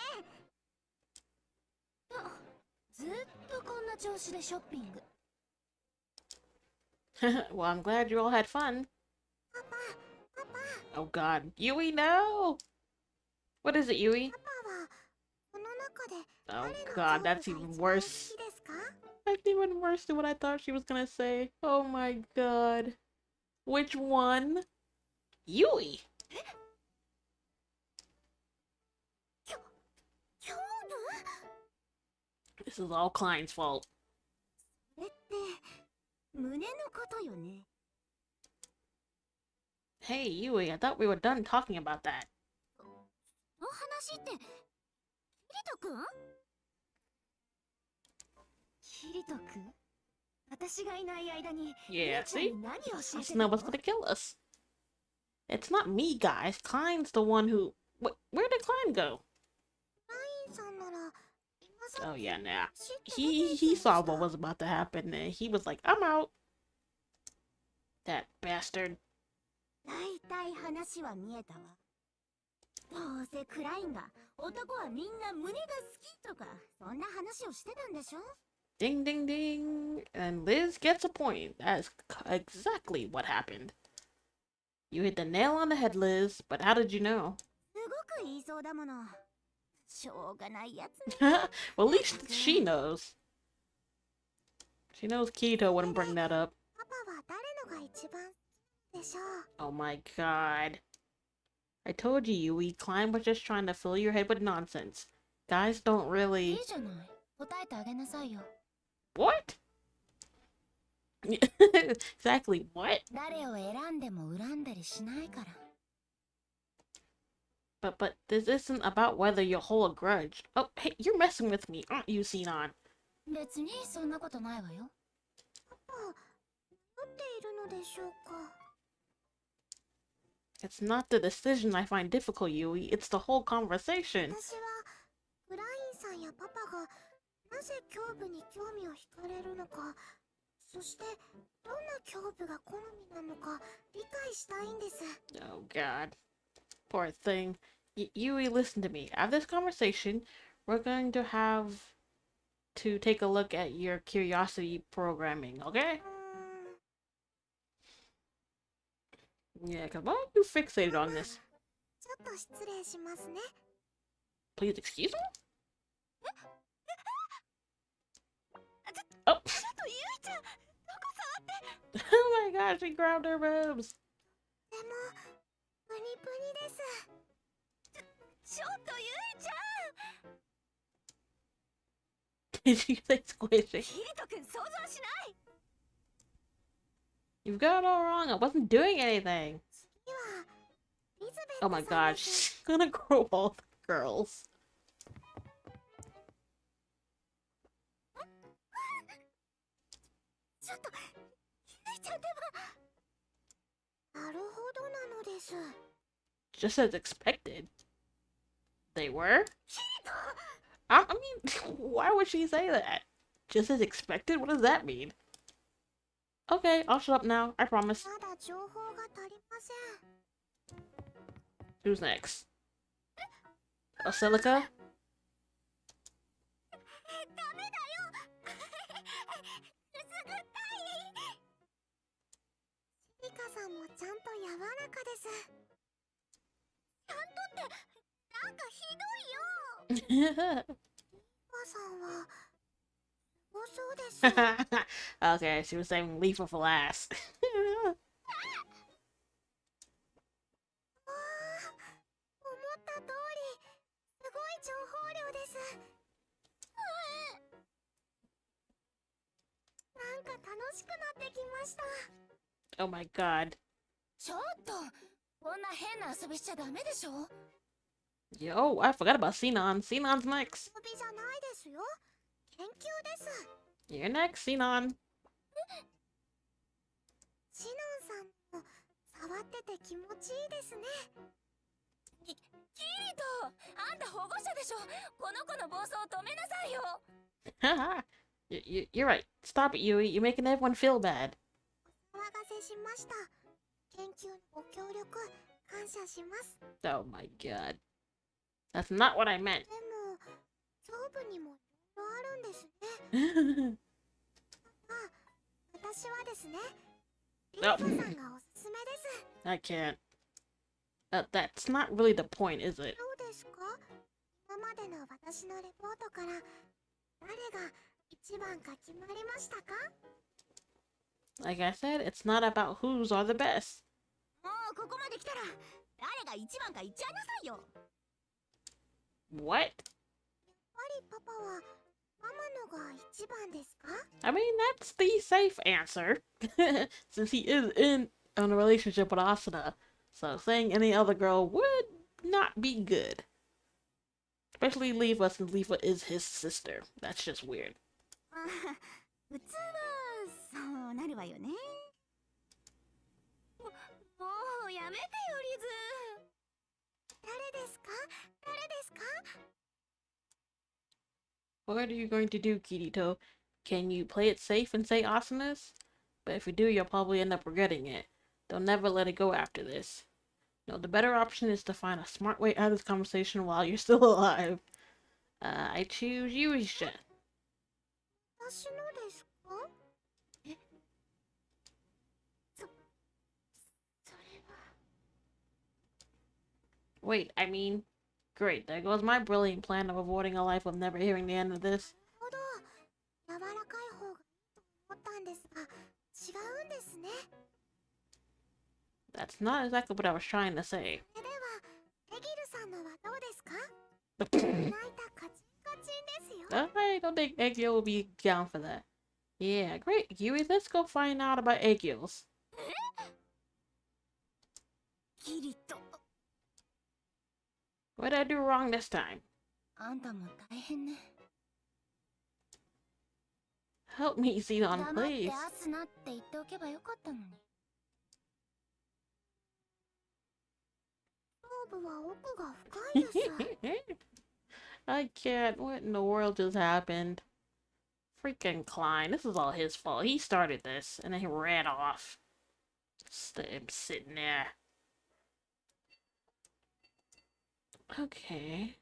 ずっとこんな調子でショッピング。Well, I'm glad you all had fun. Oh god. Yui, no! What is it, Yui? Oh god, that's even worse. That's even worse than what I thought she was gonna say. Oh my god. Which one? Yui! This is all Klein's fault. それって胸のことよね。 Hey, Yui, I thought we were done talking about that. の話ってキリトくん？キリトくん？私がいない間に Yeah, ちゃん see? に何を教えてた Asuna の？ was gonna kill us. It's not me, guys. Klein's the one who... Where did Klein go? さんなら今さ Oh yeah, nah. 知ってた He saw what was about to happen and he was like, I'm out. That bastard. だいたい話は見えたわ。どうせクラインが男はみんな胸が好きとかそんな話をしてたんでしょ？ Ding, ding, ding. And Liz gets a point. That's exactly what happened. You hit the nail on the head, Liz. But how did you know? すごく言いそうだもの。しょうがないやつね。 Well, at least she knows. She knows Kirito wouldn't bring that up. パパは誰のが一番好きでしょう？ Oh my god. I told you, Yui, Klein was just trying to fill your head with nonsense. Guys don't い really... いじゃない。答えてあげなさいよ。 What? Exactly, what? 誰を選んでも恨んだりしないから。 But this isn't about whether you'll hold a grudge. Oh, hey, you're messing with me, aren't you, Xenon? 別にそんなことないわよ。パパ、酔っているのでしょうか？ It's not the decision I find difficult, Yui. It's the whole conversation. 私はブラインさんやパパがなぜ胸部に興味を惹かれるのか、そしてどんな胸部が好みなのか理解したいんです。 Oh god. Poor thing. Yui, listen to me. After this conversation, we're going to have to take a look at your curiosity programming, okay? Yeah, because why are you fixated on this? ちょっと失礼しますね。 Please excuse me? Oh. Oh my gosh, she grabbed her boobs. でもプニプニです。ちょっとゆいちゃん。 Did you say squishy? キリト君想像しない。 You've got it all wrong. I wasn't doing anything. 次はリズベッ Oh ト my さん god, です。 she's gonna grow all the girls. ちょっとゆいちゃんでも。なるほどなのです。 Just as expected. They were? キリト。 I mean, why would she say that? Just as expected? What does that mean? Okay, I'll shut up now. I promise. まだ情報が足りません。 Who's next? Basilica? ダメだよ。くすぐったい。シリカさんもちゃんと柔らかです。ちゃんとってなんかひどいよ。おばさんはすごそうです。 Okay, she was saving Leafa for last. 思った通りすごい情報量です。なんか楽しくなってきました。 Oh my god. ちょっとこんな変な遊びしちゃダメでしょ。 Yo, I forgot about Sinon. Sinon's next. 遊びじゃないですよ。研究です。 You're next, Sinon. シノンさんも触ってて気持ちいいですね。キリト、あんた保護者でしょ。この子の暴走を止めなさいよ。 You're right. Stop it, Yui. You're making everyone feel bad. お騒がせしました。研究のご協力感謝します。 Oh my god. That's not what I meant. でも胸部にもいろいろあるんですね。あ、私はですね、リーフさんがおすすめです。 I can't. That's not really the point, is it? どうですか？今までの私のレポートから誰が一番か決まりましたか？ Like I said, it's not about whose are the best. もうここまで来たら誰が一番か言っちゃいなさいよ。 What? やっぱりパパはママのが一番ですか？ I mean, that's the safe answer. Since he is in a relationship with Asuna. So saying any other girl would not be good. Especially Leafa, since Leafa is his sister. That's just weird. 普通はそうなるわよね。もうやめてよリズ。誰ですか？誰ですか？ What are you going to do, Kirito? Can you play it safe and say Asuna's? But if you do, you'll probably end up regretting it. They'll never let it go after this. No, the better option is to find a smart way out of this conversation while you're still alive. I choose Yuisha. 私のですか？え、それは。 Wait, I mean... Great, there goes my brilliant plan of avoiding a life of never hearing the end of this. なるほど。柔らかい方がいいと思ったんですが、違うんですね。 That's not exactly what I was trying to say. それでは、エギルさんのはどうですか？泣いたカチンカチンですよ。 I don't think Eggio will be down for that. Yeah, great, Yui, let's go find out about Eggios. キリト。 What did I do wrong this time? あんたも大変ね。 Help me, Xenon, 黙って please. アスナって言っておけばよかったのに。部は奥が深いです。I can't. What in the world just happened? Freaking Klein. This is all his fault. He started this, and then he ran off. Just him sitting there. Okay.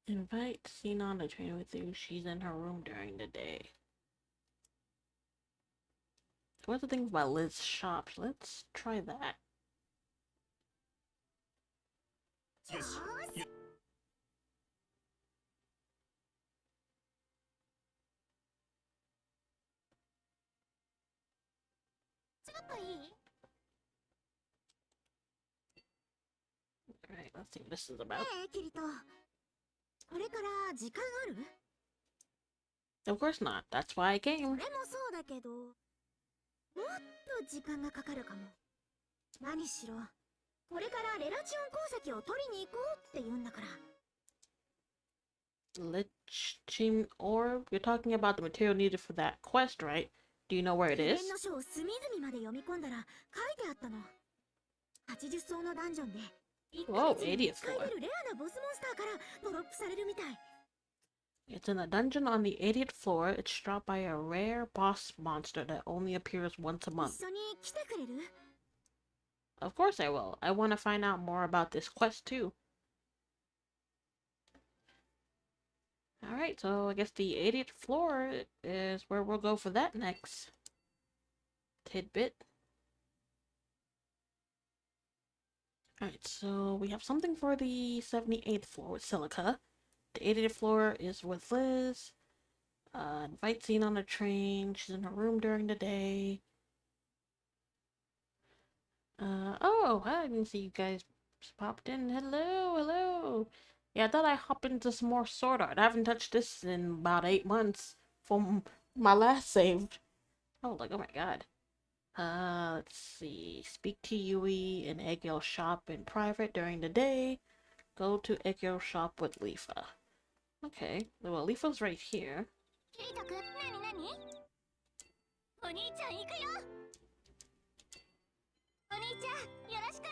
Invite Xenon to train with you. She's in her room during the day. What's the thing about Liz's shop? Let's try that. Yes. You... ちょっといい？ Alright, let's see what this is about. ねえ、キリト。これから時間ある？ Of course not. That's why I そ came. れもそうだけど、もっと時間がかかるかも。何しろ、これからレラチオン鉱石を取りに行こうって言うんだから。Lichim orb? You're talking about the material needed for that quest, right? Do you know where it 秘 is? 伝の書を隅々まで読み込んだら書いてあったの。80層のダンジョンで1 Whoa, ヶ月に 80th 1回出るレアなボスモンスターからドロップされるみたい。 It's in a dungeon on the 80th floor. It's dropped by a rare boss monster that only appears once a 一 month. 緒に来てくれる？ Of course I will. I want to find out more about this quest too. Alright, so I guess the 80th floor is where we'll go for that next tidbit. Alright, so we have something for the 78th floor with Silica. The 80th floor is with Liz. Invite Scene on the train. She's in her room during the day. Oh, I didn't see you guys just popped in. Hello, hello. Yeah, I thought I'd hop into some more Sword Art. I haven't touched this in about 8 months from my last save. Oh, like, oh my god. Let's see. Speak to Yui in Eggell's shop in private during the day. Go to Eggell's shop with Lifa. Okay, well, Lifa's right here. キリト君、なに？お兄ちゃん行くよ。お兄ちゃん、よろしく。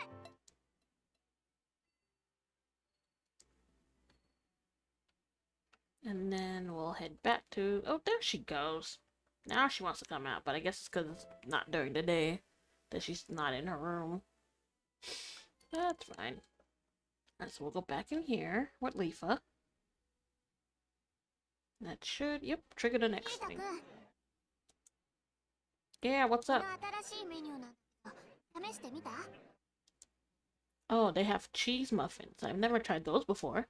And then we'll head back to... Oh, there she goes. Now she wants to come out, but I guess it's because it's not during the day that she's not in her room. That's fine. Alright, so we'll go back in here with Lifa. That should, yep, trigger the キリ next ト thing. 君、 Yeah, what's この up? 新しいメニューなんだけど、試してみた？ Oh, they have cheese muffins. I've never tried those before.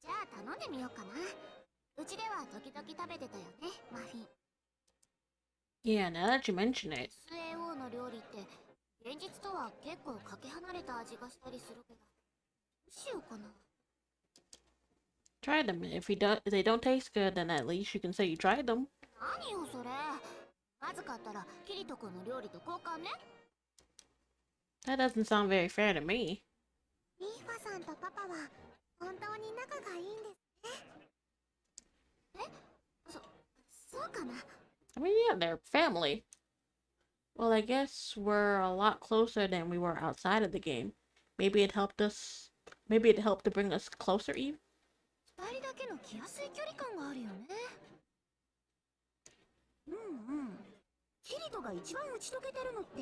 じゃあ頼んでみようかな。うちでは時々食べてたよね、マフィン。 Yeah, now that you mention it. SAO の料理って現実とは結構かけ離れた味がしたりするけど、どうしようかな。 Try them. If they don't taste good, then at least you can say you tried them. 何よそれ。まずかったらキリト君の料理と交換ね。 That doesn't sound very fair to me. リーファさんとパパは本当に仲がいいんですね。え、そうかな。 I mean, yeah, they're family. Well, I guess we're a lot closer than we were outside of the game. Maybe it helped to bring us closer, Eve? 二人だけの来やすい距離感があるよね。うんうん。キリトが一番打ち解けてるのって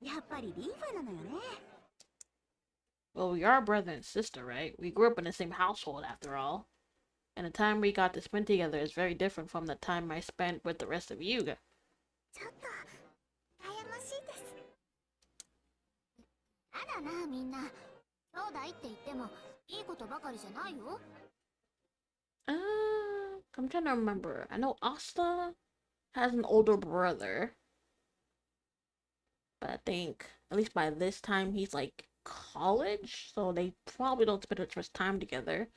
やっぱりリーファなのよね。 Well, we are brother and sister, right? We grew up in the same household after all. And the time we got to spend together is very different from the time I spent with the rest of you. ちょっと悩ましいです。やだなみんな。兄弟って言ってもいいことばかりじゃないよ。 I'm trying to remember. I know Asta has an older brother. But I think, at least by this time, he's like college. So they probably don't spend as much time together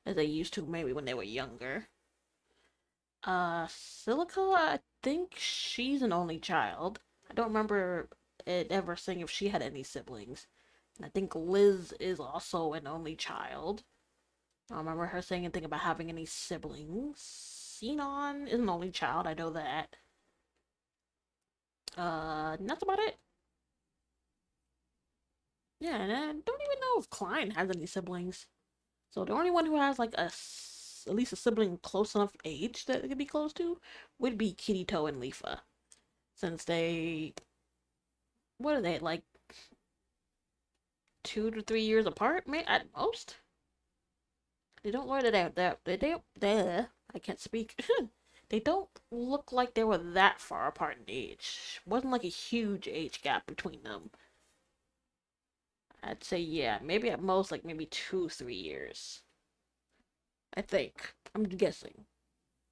as they used to maybe when they were younger. Silica, I think she's an only child. I don't remember it ever saying if she had any siblings. And I think Liz is also an only child. I don't remember her saying anything about having any siblings. Xenon is an only child, I know that. That's about it. Yeah, and I don't even know if Klein has any siblings. So the only one who has like at least a sibling close enough age that they could be close to would be Kirito and Lifa. Since they, what are they, like 2 to 3 years apart, maybe at most? They don't learn it out that they I can't speak. They don't look like they were that far apart in age. Wasn't like a huge age gap between them. I'd say yeah, maybe at most like maybe 2, 3 years. I think. I'm guessing.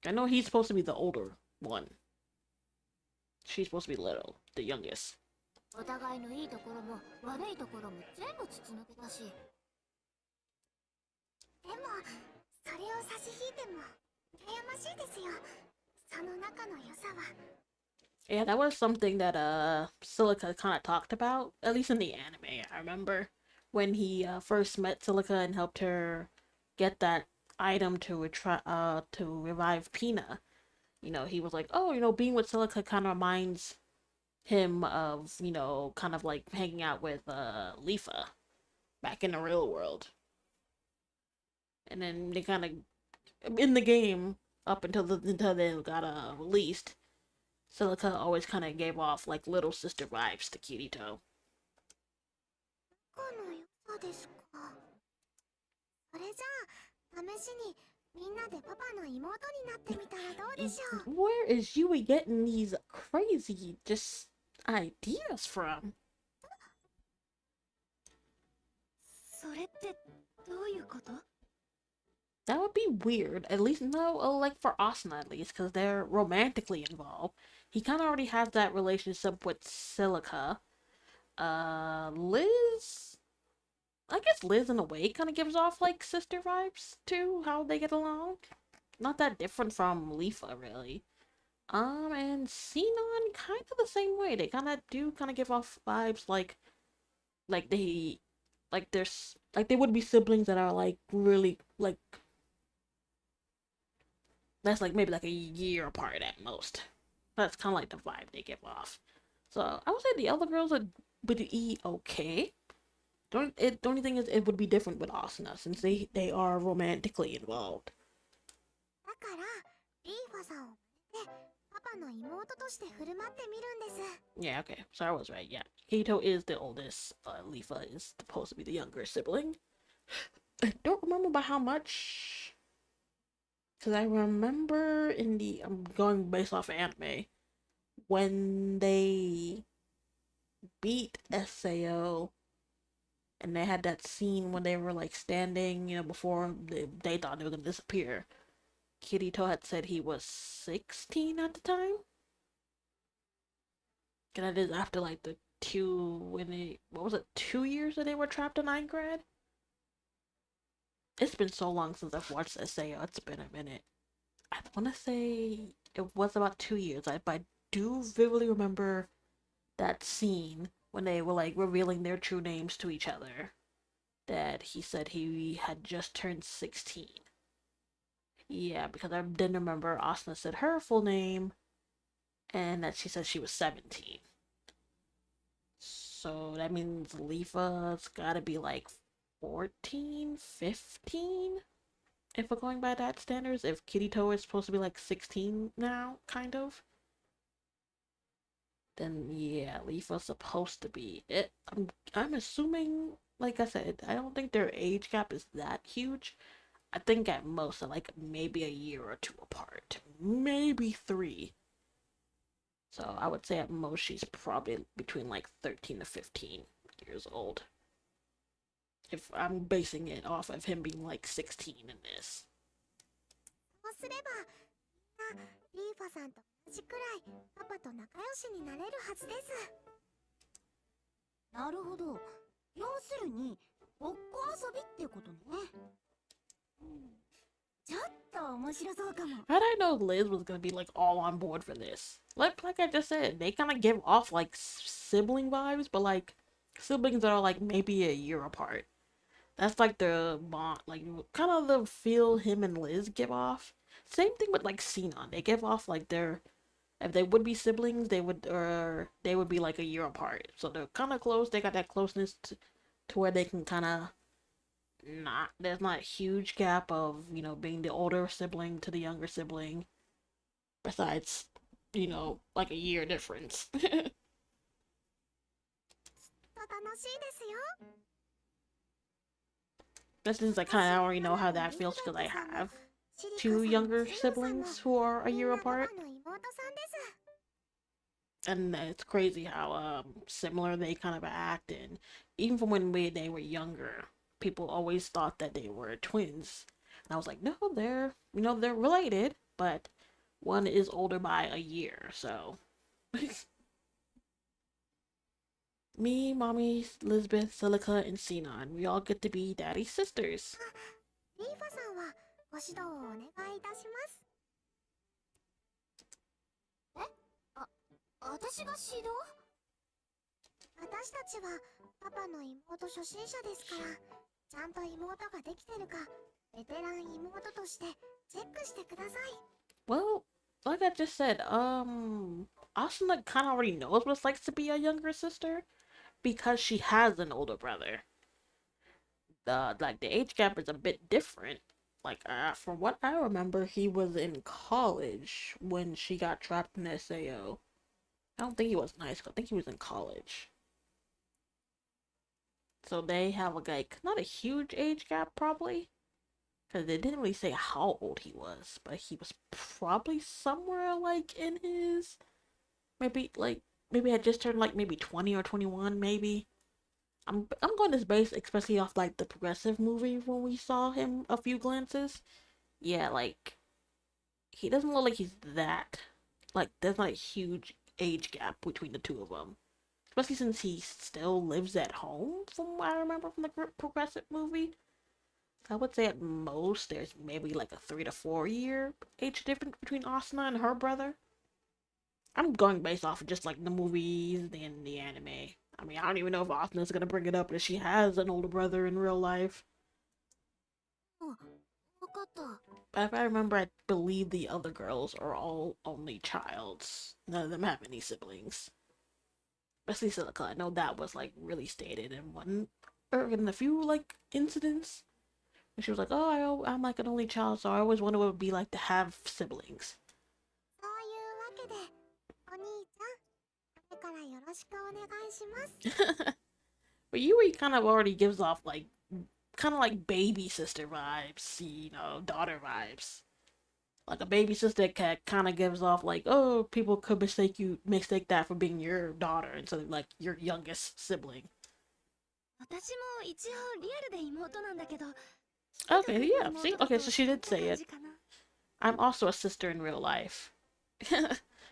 I know he's supposed to be the older one. She's supposed to be little, the youngest. お互いのいいところも悪いところも全部筒抜けたし。でもそれを差し引いても羨ましいですよ。その中の良さは。Yeah, that was something that Silica kind of talked about, at least in the anime. I remember when he first met Silica and helped her get that item to revive Pina. You know, he was like, "Oh, you know, being with Silica kind of reminds him of, you know, kind of like hanging out with Lifa back in the real world." And then they kind of in the game up until they got released. Silica always kind of gave off like little sister vibes to Kirito. 仲の良さですか。それじゃあ試しにみんなでパパの妹になってみたらどうでしょう。Where is Yui getting these crazy just ideas from? それってどういうこと？ That would be weird. At least no, like for Asuna at least, because they're romantically involved. He kind of already has that relationship with Silica. Liz, I guess Liz in a way kind of gives off like sister vibes too. How they get along, not that different from Lifa really. And Xenon kind of the same way. They kind of give off vibes like they, like there's like they would be siblings that are like really like. That's like maybe like a year apart at most. That's kind of like the vibe they give off. So I would say the other girls would be okay. The only thing is it would be different with Asuna since they are romantically involved. だからリーファさんを真似てパパの妹として振る舞ってみるんです。 Yeah, okay. So I was right. Yeah, Keito is the oldest. Lifa is supposed to be the younger sibling. I don't remember by how much. Because I remember I'm going based off anime, when they beat SAO and they had that scene when they were like standing, you know, before they thought they were going to disappear. Kirito had said he was 16 at the time. And that is after like the what was it, 2 years that they were trapped in Aincard? It's been so long since I've watched SAO. It's been a minute. I want to say it was about 2 years. But I do vividly remember that scene when they were like revealing their true names to each other. That he said he had just turned 16. Yeah, because I didn't remember Asuna said her full name, and that she said she was 17. So that means Lifa's gotta be like 14, 15? If we're going by that standards, if Kirito is supposed to be like 16 now, kind of. Then yeah, Lifa's supposed to be it. I'm assuming, like I said, I don't think their age gap is that huge. I think at most they're like maybe a year or two apart. Maybe 3. So I would say at most she's probably between like 13 to 15 years old. If I'm basing it off of him being like 16 in this. そうすればみんなリーファさんと同じくらいパパと仲良しになれるはずです。なるほど。要するにごっこ遊びってことね。ちょっと面白そうかも。 How'd I know Liz was gonna be like all on board for this? Like I just said, they kind of give off like sibling vibes, but like siblings that are like maybe a year apart. That's like the bond, like kind of the feel him and Liz give off. Same thing with like Xenon. They give off like their if they would be siblings, they would be like a year apart. So they're kind of close. They got that closeness to where they can kind of not there's not a huge gap of being the older sibling to the younger sibling. Besides, like a year difference. 楽しいですよ。 That since I kind of already know how that feels because I have two younger siblings who are a year apart. And it's crazy how similar they kind of act, and even from when they were younger, people always thought that they were twins. And I was like, no, they're related, but one is older by a year, so me, mommy, Elizabeth, Silica, and Xenon, we all get to be daddy's sisters. リーファさんはご指導をお願いいたします。え？私が指導？私たちはパパの妹初心者ですから、ちゃんと妹ができてるか、ベテラン妹としてチェックしてください。Well, like I just said, Asuna kind of already knows what it's like to be a younger sister because she has an older brother. The age gap is a bit different. Like, from what I remember, he was in college when she got trapped in SAO. I don't think he was in high school. I think he was in college. So they have like not a huge age gap probably, because they didn't really say how old he was, but he was probably somewhere like in his maybe had just turned like maybe 20 or 21 maybe. I'm going to base especially off like the Progressive movie when we saw him a few glances. Yeah, like he doesn't look like he's that like there's not a huge age gap between the two of them. Especially since he still lives at home, from what I remember from the Progressive movie. I would say at most there's maybe like a 3 to 4 year age difference between Asuna and her brother. I'm going based off of just like the movies and the anime. I mean, I don't even know if Asuna's gonna bring it up, but she has an older brother in real life. But if I remember, I believe the other girls are all only childs. None of them have any siblings. Especially Silica. I know that was like really stated in one or in a few like incidents. And she was like, "Oh, I'm like an only child, so I always wonder what it would be like to have siblings." そういうわけで、お兄ちゃん、これからよろしくお願いします。But Yui kind of already gives off like kind of like baby sister vibes, daughter vibes. Like a baby sister cat kind of gives off like, oh, people could mistake that for being your daughter instead of like your youngest sibling. 私も一応リアルで妹なんだけど。Okay, yeah, see? Okay, so she did say it. I'm also a sister in real life.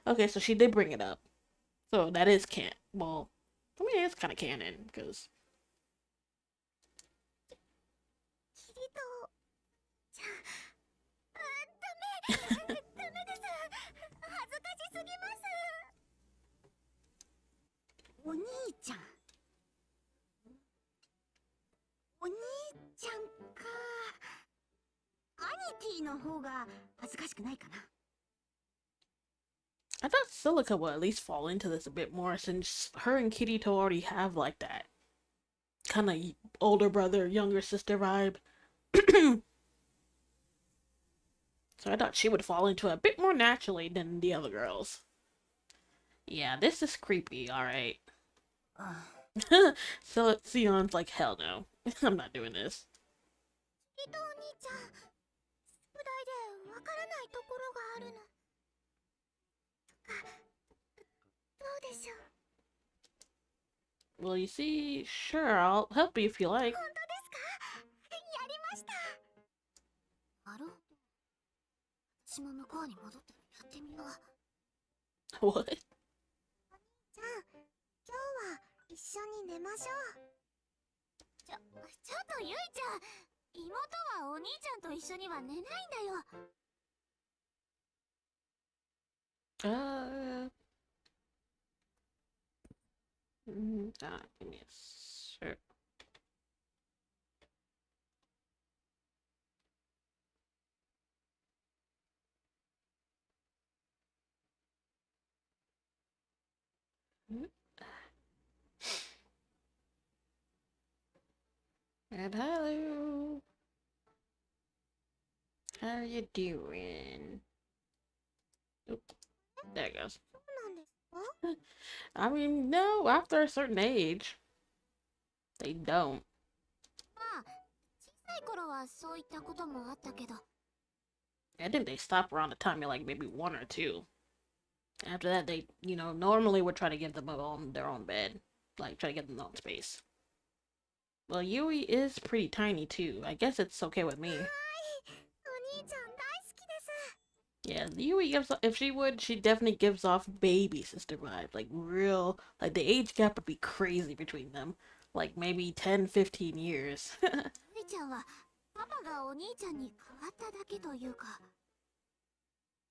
Okay, so she did bring it up. So that is well, I mean, it's kind of canon, because... キリトちゃん、ダメです。恥ずかしすぎます。お兄ちゃん。お兄ちゃんか。アニティの方が恥ずかしくないかな。I thought Silica would at least fall into this a bit more since her and Kirito already have like that kind of older brother, younger sister vibe. So I thought she would fall into it a bit more naturally than the other girls. Yeah, this is creepy, alright. So Sion's like, hell no. I'm not doing this. キリトお兄ちゃん、宿題でわからないところがあるの。どうでしょう。 Well, you see, sure, I'll help you if you like. 本当ですか？やりました。あろう。私も向こうに戻ってやってみよう。 What? じゃあ、今日は一緒に寝ましょう。ちょっとゆいちゃん、妹はお兄ちゃんと一緒には寝ないんだよ。Give me a sec. And hello. How are you doing? Oop, there it goes. そうなんですか？ I mean, no, after a certain age, they don't. まあ、小さい頃はそういったこともあったけど。 I think they stop around the time you're like maybe 1 or 2. After that, they, normally would try to give them their own bed. Like, try to give them their own space. Well, Yui is pretty tiny, too. I guess it's okay with me. はい、お兄ちゃん大好きです。 Yeah, Yui gives, if she would, she definitely gives off baby sister vibes. Like, real, like, the age gap would be crazy between them. Like, maybe 10, 15 years. ゆいちゃんはパパがお兄ちゃんに変わっただけというか。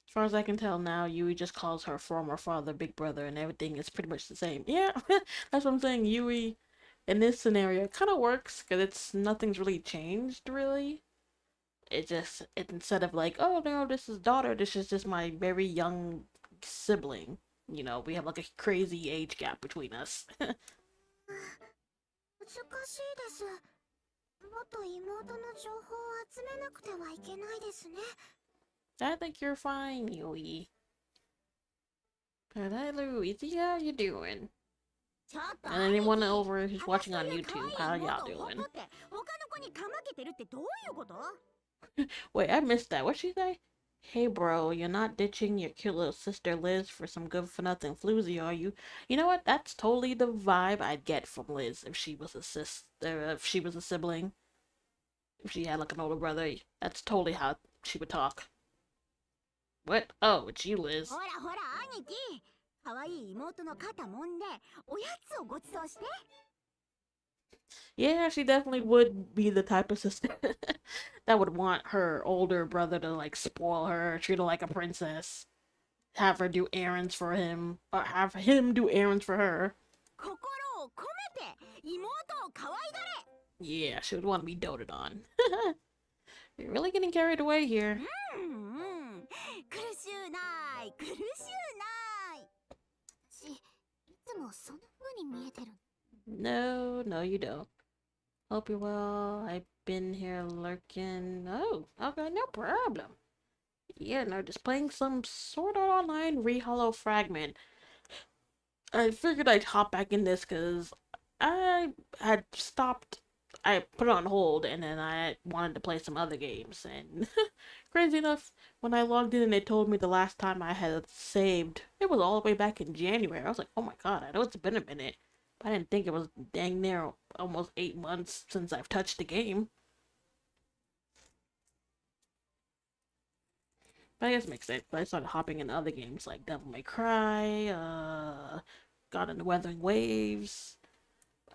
As far as I can tell now, Yui just calls her former father Big Brother and everything is pretty much the same. Yeah, that's what I'm saying. Yui, in this scenario, kind of works because nothing's really changed, really. Instead of like, oh no, this is daughter, this is just my very young sibling. We have like a crazy age gap between us. 難しいです。もっと妹の情報を集めなくてはいけないですね。 I think you're fine, Yui. But hello, Izzy, how you doing? ちょっと And anyone over who's watching on YouTube, how y'all doing? 他の子にかまけてるってどういうこと？ Wait, I missed that. What'd she say? Hey bro, you're not ditching your cute little sister Liz for some good-for-nothing floozy, are you? You know what? That's totally the vibe I'd get from Liz if she was a if she was a sibling. If she had like an older brother, that's totally how she would talk. What? Oh, it's you, Liz. ほらほら兄貴、可愛い妹の肩もんでおやつをごちそうして。 Yeah, she definitely would be the type of sister that would want her older brother to like spoil her, treat her like a princess, have her do errands for him, or have him do errands for her. 心を込めて妹を可愛がれ。 Yeah, she would want to be doted on. You're really getting carried away here. 苦しゅうない苦しゅうない。私いつもそんな風に見えてる。 No, no, you don't. Hope you're well. I've been here lurking. Oh, okay, no problem. Yeah, no, just playing some sort of online Hollow Fragment. I figured I'd hop back in this because I had stopped. I put it on hold and then I wanted to play some other games. And crazy enough, when I logged in and it told me the last time I had saved, it was all the way back in January. I was like, oh my god, I know it's been a minute. I didn't think it was dang near almost 8 months since I've touched the game. But I guess it makes sense. But I started hopping into other games like Devil May Cry, got into Weathering Waves.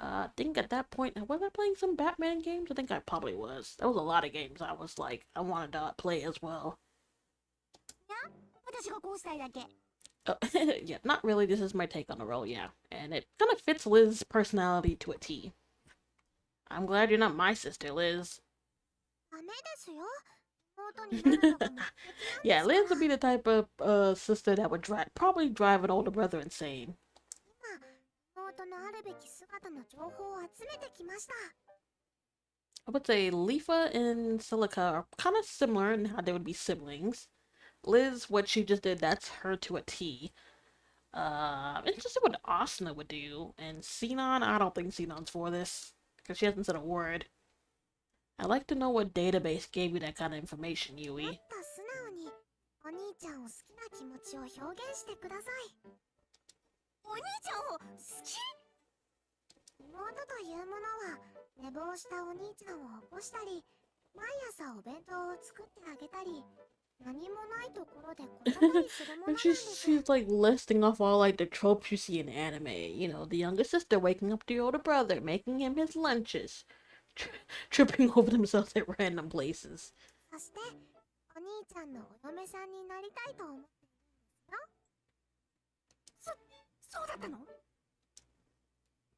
I think at that point, was I playing some Batman games? I think I probably was. There was a lot of games I was like, I wanted to play as well. 私がこうしたいだけ。 Yeah, not really. This is my take on the role, yeah. And it kind of fits Liz's personality to a T. I'm glad you're not my sister, Liz. ダメですよ。妹になるのが目的なんですから。 Yeah, Liz would be the type of sister that would probably drive an older brother insane. 妹のあるべき姿の情報を集めてきました。 I would say Leafa and Silica are kind of similar in how they would be siblings. Liz, what she just did, that's her to a T. It's just what Asuna would do. And Xenon, I don't think Xenon's for this. Because she hasn't said a word. I'd like to know what database gave you that kind of information, もっ Yui. と素直にお兄ちゃんを好きな気持ちを表現してください。お兄ちゃんを好き？妹というものは寝坊したお兄ちゃんを起こしたり、毎朝お弁当を作ってあげたり、何もないところで転んだりするものなん And で she's, す。 she's like listing off all like the tropes you see in anime. You know, the younger sister waking up the older brother, making him his lunches, tripping over themselves at random places. そしてお兄ちゃんのお嫁さんになりたいと思っているんですよ。そうだったの？ない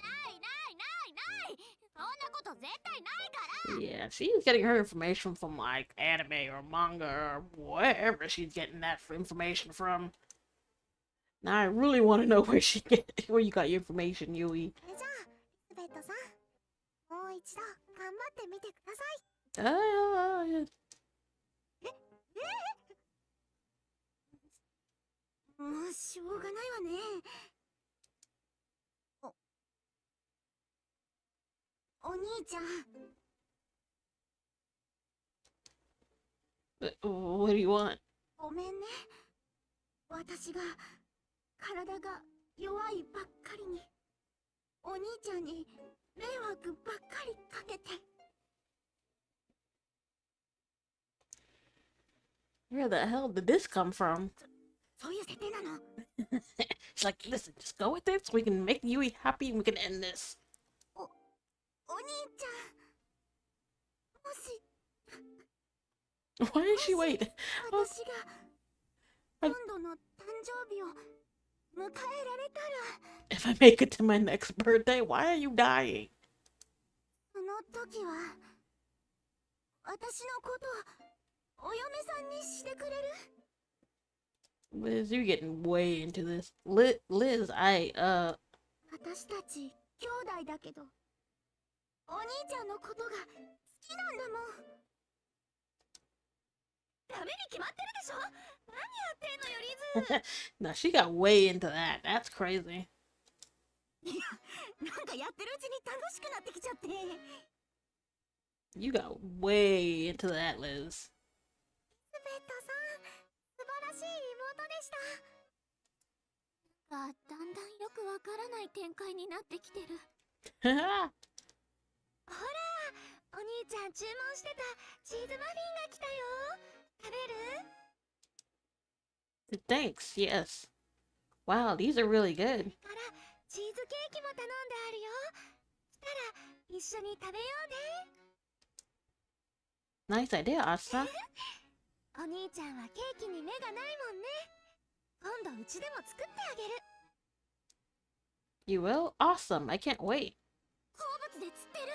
ないないない。そんなこと絶対ないから。 Yeah, she's getting her information from like anime or manga or wherever she's getting that information from. Now I really want to know where you got your information, Yui. それじゃあリスベットさん、もう一度頑張ってみてください。Yeah. もうしょうがないわね。お兄ちゃん、 What do you want? ごめんね。私が体が弱いばっかりに、お兄ちゃんに迷惑ばっかりかけて。 Where the hell did this come from? そういう設定なの。 She's like, listen, just go with it so we can make Yui happy and we can end this. お兄ちゃん、もし Why did she wait? 私が今度の誕生日を迎えられたら、 If I make it to my next birthday, why are you dying? その時は私のことお嫁さんにしてくれる？ Liz, you're getting way into this. Liz, 私たち兄弟だけど、お兄ちゃんのことが好きなんだもん。ダメに決まってるでしょ。何やってんのよ、リズ。 no, she got way into that. That's crazy. いや、なんかやってるうちに楽しくなってきちゃって。 You got way into that, Liz. スベットさん、素晴らしい妹でした。だんだんよくわからない展開になってきてる。ほら、お兄ちゃん注文してたチーズマフィンが来たよ。食べる？ Thanks, yes. Wow, these are really good. からチーズケーキも頼んであるよ。したら一緒に食べようね。 Nice idea, Asa. お兄ちゃんはケーキに目がないもんね。今度うちでも作ってあげる。 You will? Awesome. I can't wait. 好物で釣ってる。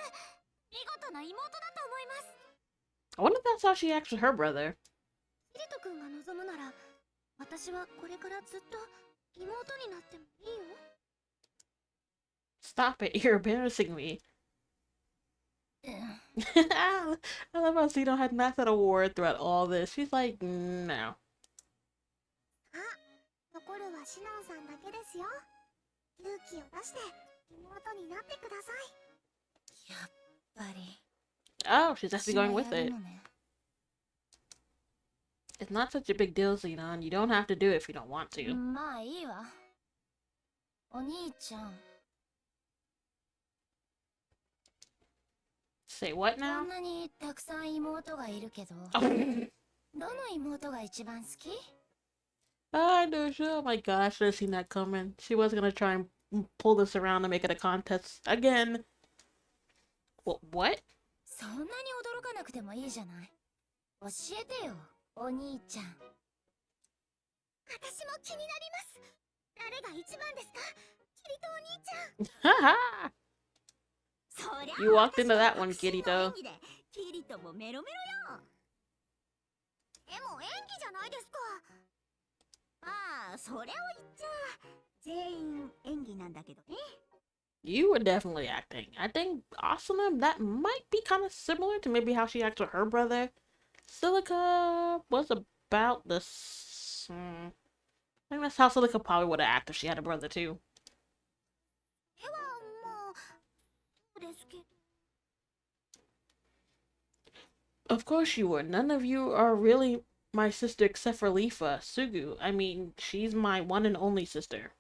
見事な妹だと思います。 I wonder if that's how she acts with her brother. キリト君が望むなら、私はこれからずっと妹になってもいいよ。 Stop it. You're embarrassing me. I love how Zeno had not said a word throughout all this. She's like, no. 残るはシノンさんだけですよ。勇気を出して妹になってください。やっぱり。 Oh, she's actually going with it. It's not such a big deal, Xenon. You don't have to do it if you don't want to. まあいいわ。お兄ちゃん。 Say what こ now? んなにたくさん妹がいるけど、 Oh, どの妹が一番好き？ I know. Oh my gosh, I should have seen that coming. She was gonna try and pull this around and make it a contest again. What? そんなに驚かなくてもいいじゃない。教えてよ、お兄ちゃん。私も気になります。誰が一番ですか？キリトお兄ちゃん。 Haha! そりゃ You walked into that one, Kitty, though. キリトもメロメロよ。でも演技じゃないですか。まあ、それを言っちゃ全員演技なんだけどね。 You were definitely acting. I think Asuna, that might be kind of similar to maybe how she acts with her brother. Silica was about the... I think that's how Silica probably would have acted if she had a brother too. ではもう、そうですけど。 Of course you would. None of you are really my sister except for Lifa, Sugu. I mean, she's my one and only sister.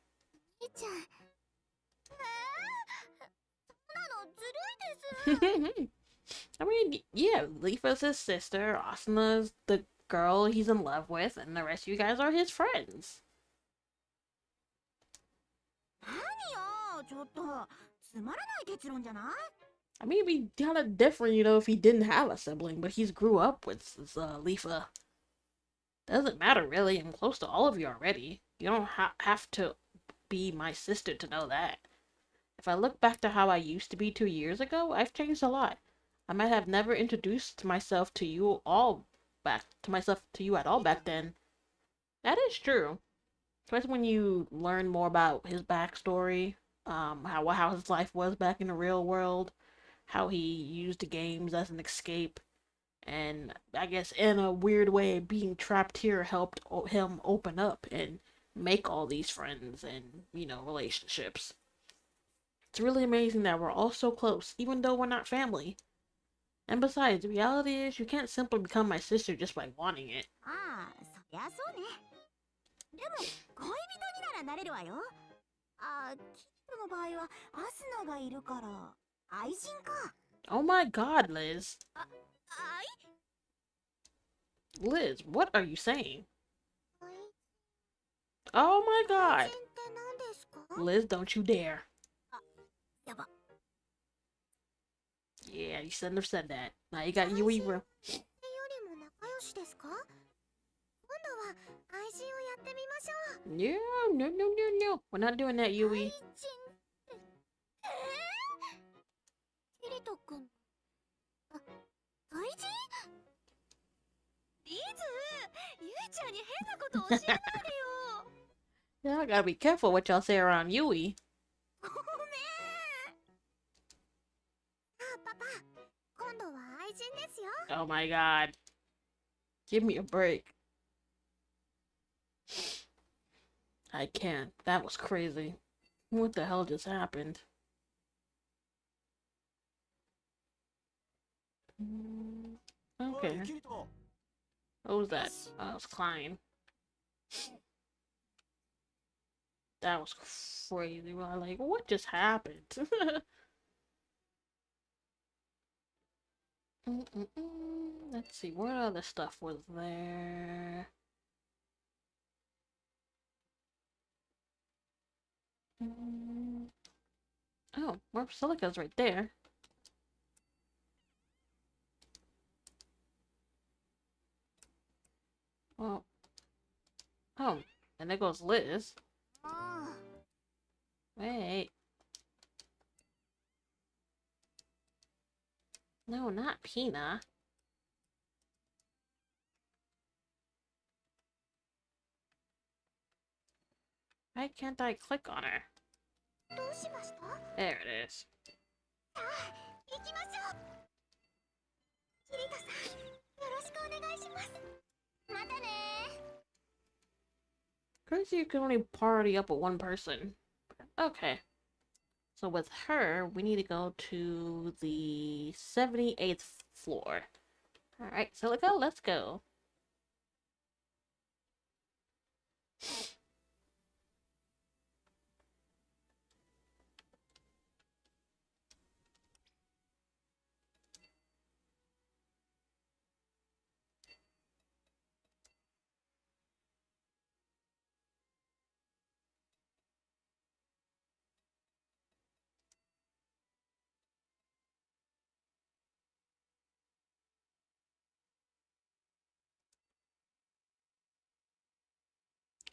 兄ちゃん。そんなのずるいです。 I mean, yeah, Lifa's his sister, Asuna's the girl he's in love with, and the rest of you guys are his friends. 何よ、ちょっとつまらない結論じゃない？ I mean, it'd be kind of different, you know, if he didn't have a sibling, but he's grew up with Lifa. Doesn't matter, really. I'm close to all of you already. You don't have to be my sister to know that. If I look back to how I used to be 2 years ago, I've changed a lot. I might have never introduced myself to you at all back then. That is true. Especially when you learn more about his backstory, how his life was back in the real world, how he used the games as an escape, and I guess in a weird way, being trapped here helped him open up and make all these friends and relationships. It's really amazing that we're all so close, even though we're not family. And besides, the reality is you can't simply become my sister just by wanting it. ああ、そりゃそうね。でも恋人にならなれるわよ。ああ、キッドの場合はアスナがいるから愛人か。Oh my god, Liz. 愛 Liz, what are you saying? 愛 Oh my 人 god. って何ですか？ Liz, don't you dare. やば。 Yeah, you shouldn't have said that. Now you got Yui. よりも仲良しですか？今度は愛人をやってみましょう。 No, no, no, no, no. We're not doing that, 愛 Yui. 人キリト君。あ、愛人？リズ、ゆいちゃんに変なこと教えないでよ。 Y'all gotta be careful what y'all say around Yui. ごめん。あ、パパ、今度は愛人ですよ。 Oh my god. Give me a break. I can't. That was crazy. What the hell just happened? Okay. キリト What was that? Oh, it was Klein. That was crazy. We're like, what just happened? Let's see, what other stuff was there? Oh, more silica's right there. Well, oh, and there goes Liz. もう Wait. No, not Pina. Why can't I click on her? どうしました？ There it is. さあ、行きましょう。キリトさん、よろしくお願いします。またね。 Crazy you can only party up with one person. Okay. So with her, we need to go to the 78th floor. Alright, Silica, let's go.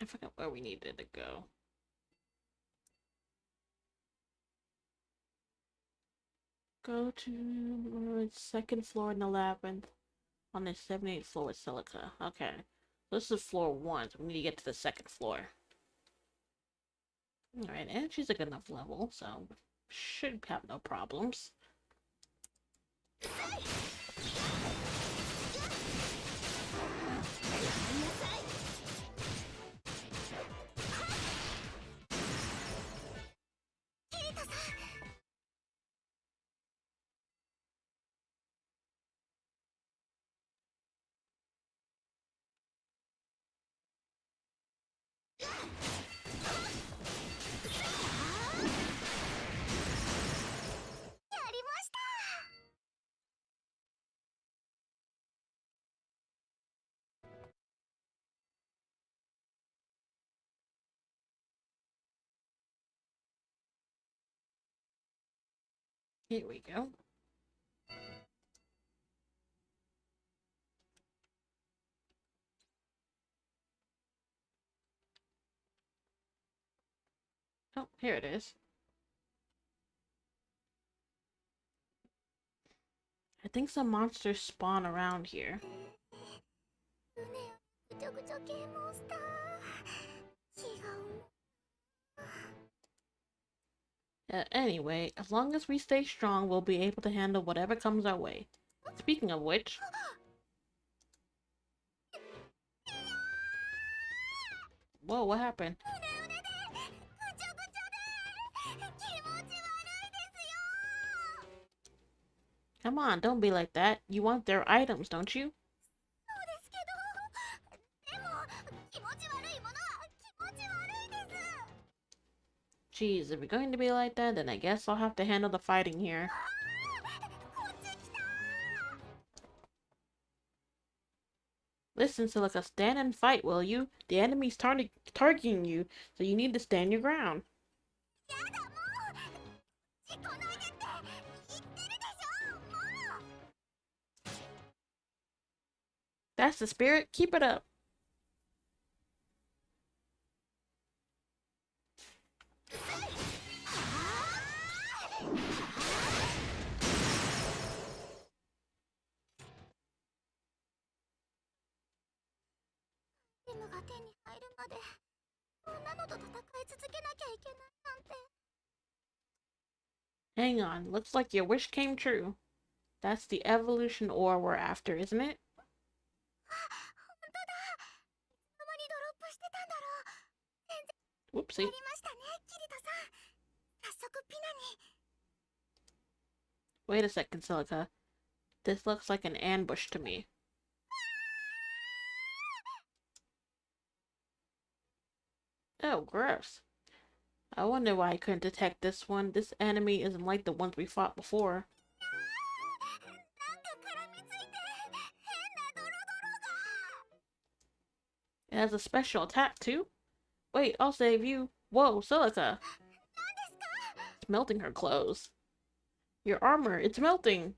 I forgot where we needed to go. Go to second floor in the labyrinth on the 78th floor with Silica. Okay. This is floor 1, so we need to get to the second floor. Alright, and she's a good enough level, so should have no problems. Here we go. Oh, here it is. I think some monsters spawn around here. ぐちょぐちょ系モンスター。Anyway, as long as we stay strong, we'll be able to handle whatever comes our way. Speaking of which... Whoa, what happened? Come on, don't be like that. You want their items, don't you? Jeez, if you're going to be like that, then I guess I'll have to handle the fighting here. Listen, Silica, stand and fight, will you? The enemy's targeting you, so you need to stand your ground. That's the spirit. Keep it up. Hang on, looks like your wish came true. That's the evolution ore we're after, isn't it? Whoopsie. Wait a second, Silica. This looks like an ambush to me. Oh, gross. I wonder why I couldn't detect this one. This enemy isn't like the ones we fought before. It has a special attack too? Wait, I'll save you. Whoa, Silica. It's melting her clothes. Your armor, it's melting.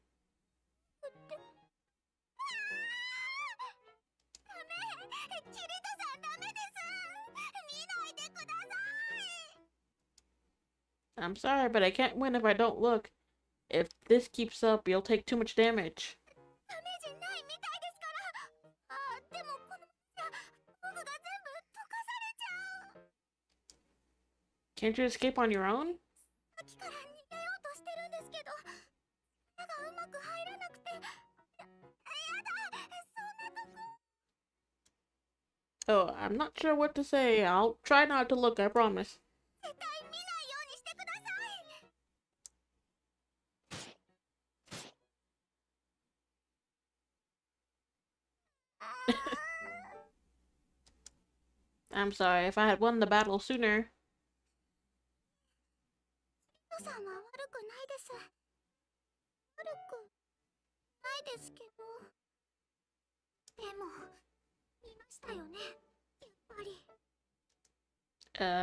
I'm sorry, but I can't win if I don't look. If this keeps up, you'll take too much damage. Can't you escape on your own? Oh, I'm not sure what to say. I'll try not to look, I promise. I'm sorry, if I had won the battle sooner.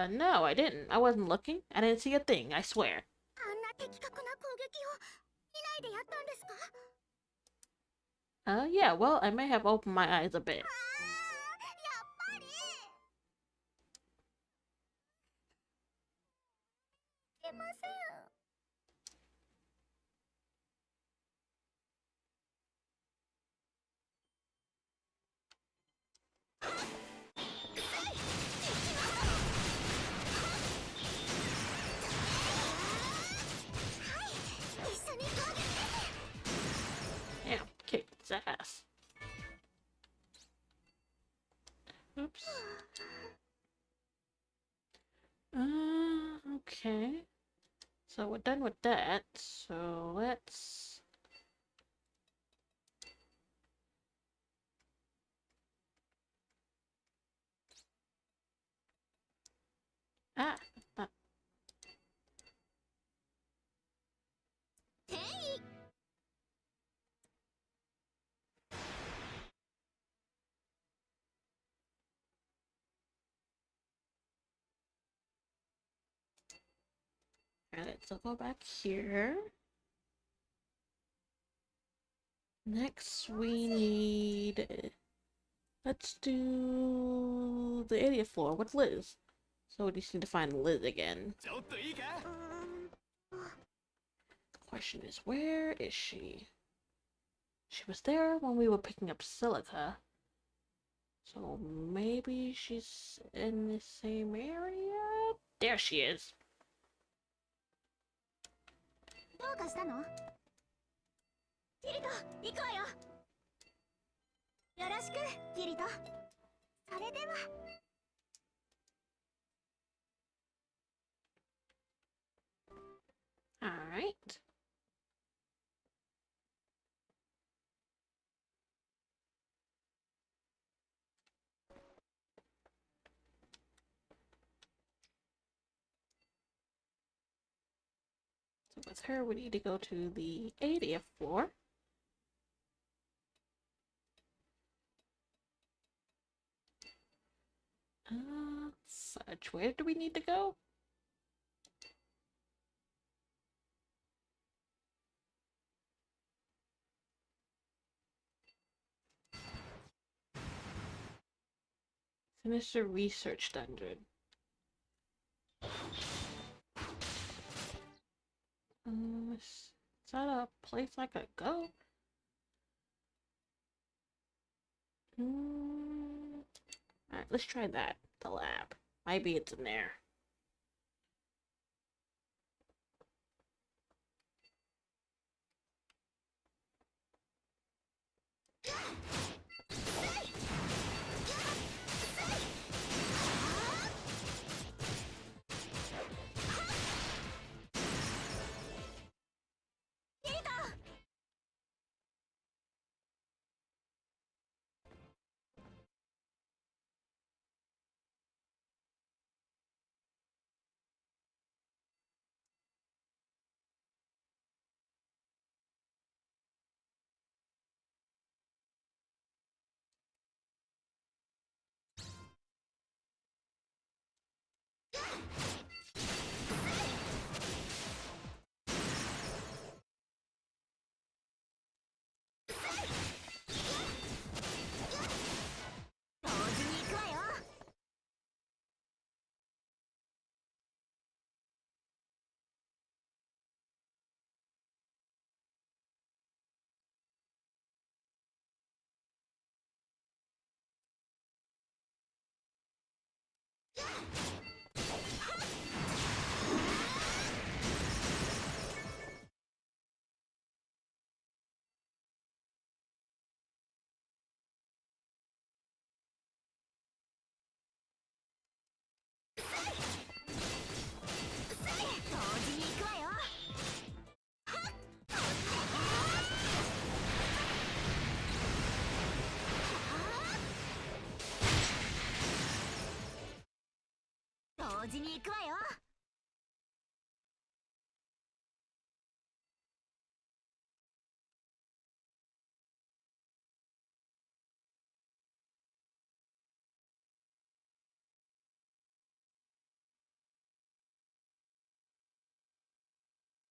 No, I didn't. I wasn't looking. I didn't see a thing, I swear. Yeah, well, I may have opened my eyes a bit. Yeah, kick its ass. Oops. Okay. So we're done with that. So let's... Ah! Alright, so go back here. Next we need... Let's do... the 80th floor. What's Liz? So we just need to find Liz again. The question is, where is she? She was there when we were picking up Silica. So maybe she's in the same area? There she is. どうかしたの？キリト、行くわよ。よろしく、キリト。それでは。Alright. So with her, we need to go to the 80th floor. Such. Where do we need to go? Finish the research dungeon. Is that a place I could go? Alright, let's try that. The lab. Maybe it's in there.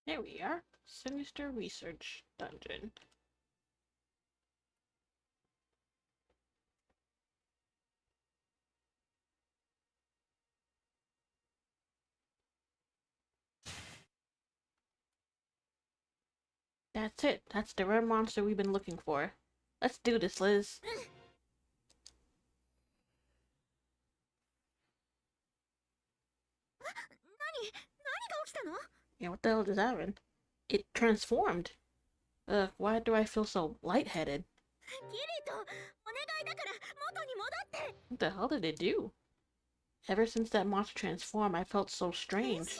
There we are. Sinister Research Dungeon. That's it. That's the rare monster we've been looking for. Let's do this, Liz. Yeah, what the hell does that mean? It transformed. Why do I feel so lightheaded? What the hell did it do? Ever since that monster transformed, I felt so strange.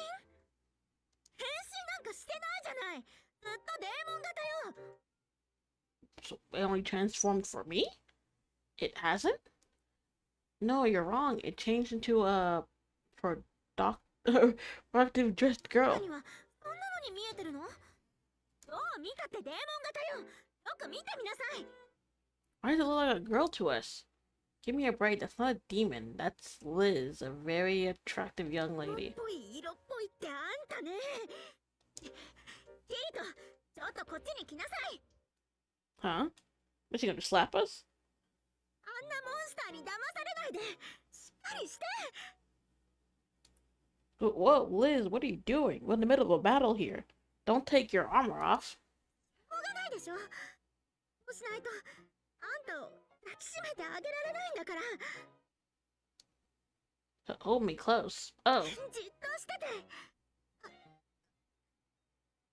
So it only transformed for me? It hasn't? No, you're wrong. It changed into a productive dressed girl. Why does it look like a girl to us? Give me a break. That's not a demon. That's Liz, a very attractive young lady. Huh? Is she gonna slap us? Whoa, Liz, what are you doing? We're in the middle of a battle here. Don't take your armor off. きしめてあげられないんだから。 Hold me close. Oh. じっとしてて。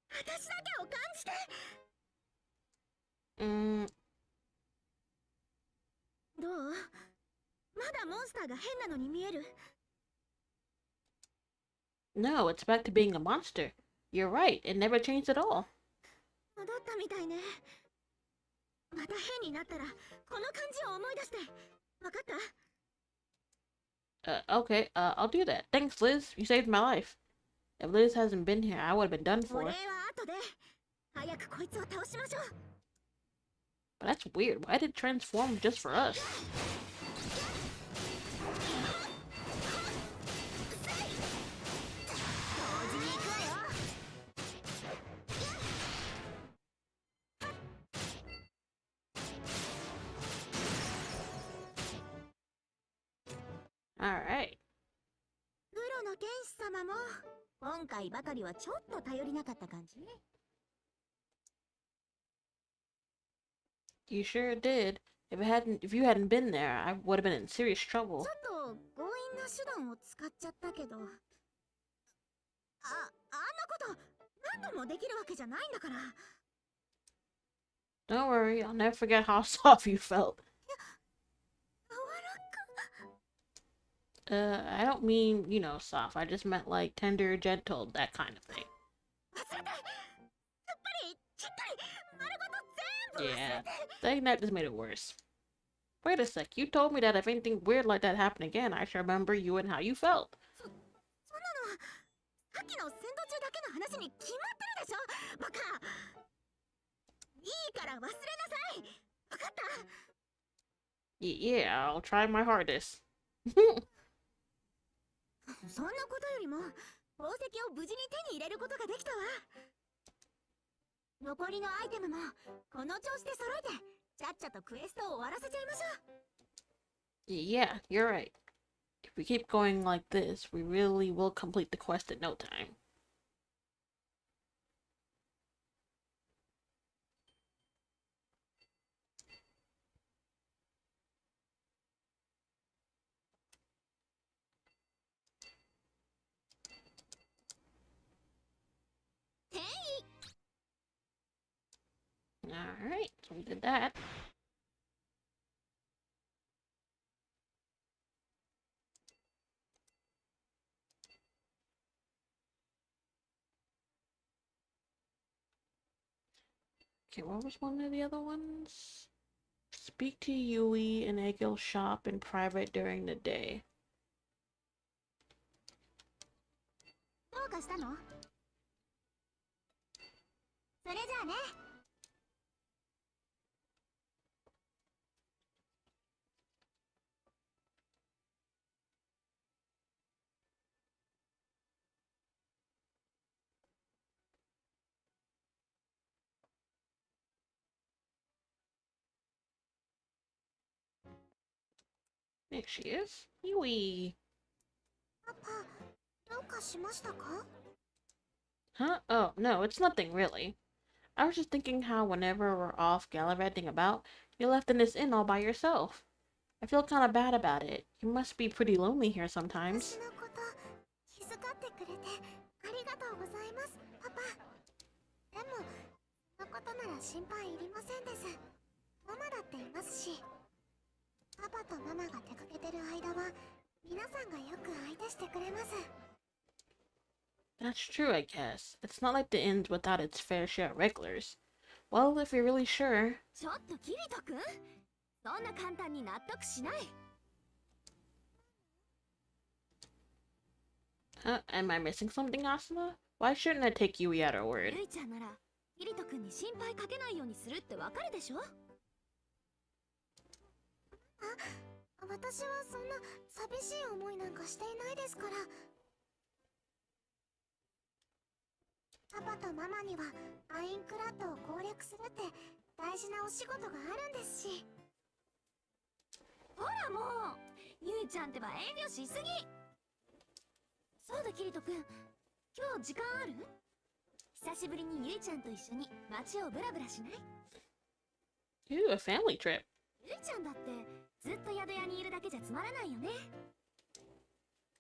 私だけを感じて。どう？まだモンスターが変なのに見える？ No, it's back to being a monster. You're right. It never changed at all. 戻ったみたいね。また変になったらこの感じを思い出して。わかった？ Okay, I'll do that. Thanks, Liz. You saved my life. If Liz hasn't been here, I would have been done お礼 for. は後で。早くこいつを倒しましょう。 But that's weird. Why did it transform just for us? Alright. プロの天使様も今回ばかりはちょっと頼りなかった感じね。 You sure did. If you hadn't been there, I would have been in serious ち trouble. ょっと強引な手段を使っちゃったけど、あんなこと何度もできるわけじゃないんだから。 Don't worry, I'll never forget how soft you felt. 柔らか。 I don't mean, you know, soft. I just meant like tender, gentle, that kind of thing. 忘れて。やっぱりきっとり丸ごと全部忘れ Yeah, て。 saying that just made it worse. Wait a sec, you told me that if anything weird like that happened again, I should remember you and how you felt. そんなのはさっきの戦闘中だけの話に決まってるでしょ、バカ。いいから忘れなさい。わかった？ Yeah, I'll try my hardest. そんなことよりも宝石を無事に手に入れることができたわ。残りのアイテムもこの調子で揃えてちゃっちゃとクエストを終わらせちゃいましょう。 Yeah, you're right. If we keep going like this, we really will complete the quest in no time. Alright, so we did that. Okay, what was one of the other ones? Speak to Yui in Egil's shop in private during the day. どうかしたの？それじゃあね。 There she is. Yui. パパ、どうかしましたか？ Huh? Oh, no, it's nothing really. I was just thinking how whenever we're off gallivanting about, you're left in this inn all by yourself. I feel kind of bad about it. You must be pretty lonely here 私 sometimes. のこと気遣ってくれてありがとうございます、パパ。でも、そのことなら心配いりませんです。ママだっていますし。パパとママが出かけてる間は、皆さんがよく相手してくれます。 That's true, I guess. It's not like the inn's without its fair share of regulars. Well, if you're really sure. ちょっとキリト君、そんな簡単に納得しない。 Am I missing something, Asuna? Why shouldn't I take Yui at her word? ゆいちゃんなら、キリト君に心配かけないようにするってわかるでしょ？私はそんな寂しい思いなんかしていないですから。パパとママにはアインクラッドを攻略するって大事なお仕事があるんですし。ほらもう、ゆいちゃんってば遠慮しすぎ。そうだキリト君、今日時間ある？久しぶりにゆいちゃんと一緒に街をブラブラしない？ Ooh, a family trip. ゆいちゃんだってだけじゃつまらないよね。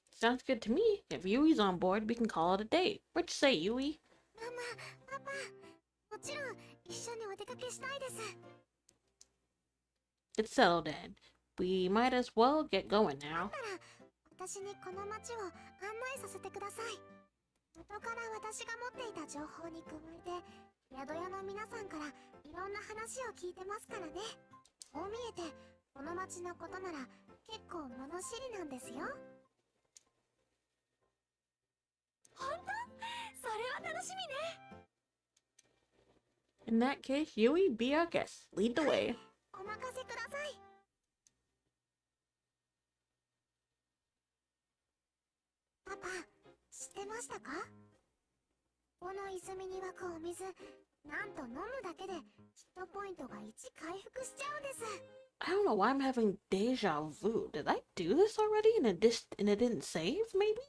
Sounds good to me. If Yui's on board, we can call it a date. What you say, Yui? ママ、パパ、もちろん一緒にお出かけしたいです。 It's settled then. We might as well get going だ now. ったら私にこの街を案内させてください。元から私が持っていた情報に加えて、宿屋の皆さんからいろんな話を聞いてますからね。こう見えてこの街のことなら結構物知りなんですよ。本当？それは楽しみね。 In that case, Yui, be our guest. Lead the way. お任せください。パパ、知ってましたか？この泉に湧くお水、なんと飲むだけでヒットポイントが1回復しちゃうんです。 I don't know why I'm having deja vu. Did I do this already and it didn't save, maybe?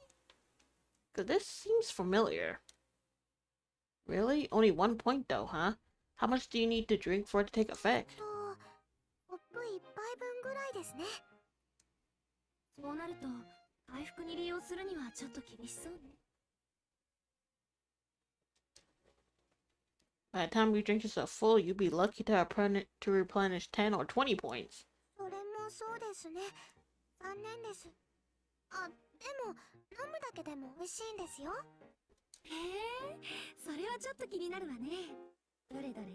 Because this seems familiar. Really? Only 1 point though, huh? How much do you need to drink for it to take effect? コップ1杯分ぐらいですね。そうなると回復に利用するにはちょっと厳しそうね。 By the time you drink yourself full, you'd be lucky to replenish 10 or 20 points. それもそうですね。残念です。あ、でも飲むだけでも美味しいんですよ。へえ、それはちょっと気になるわね。どれどれ？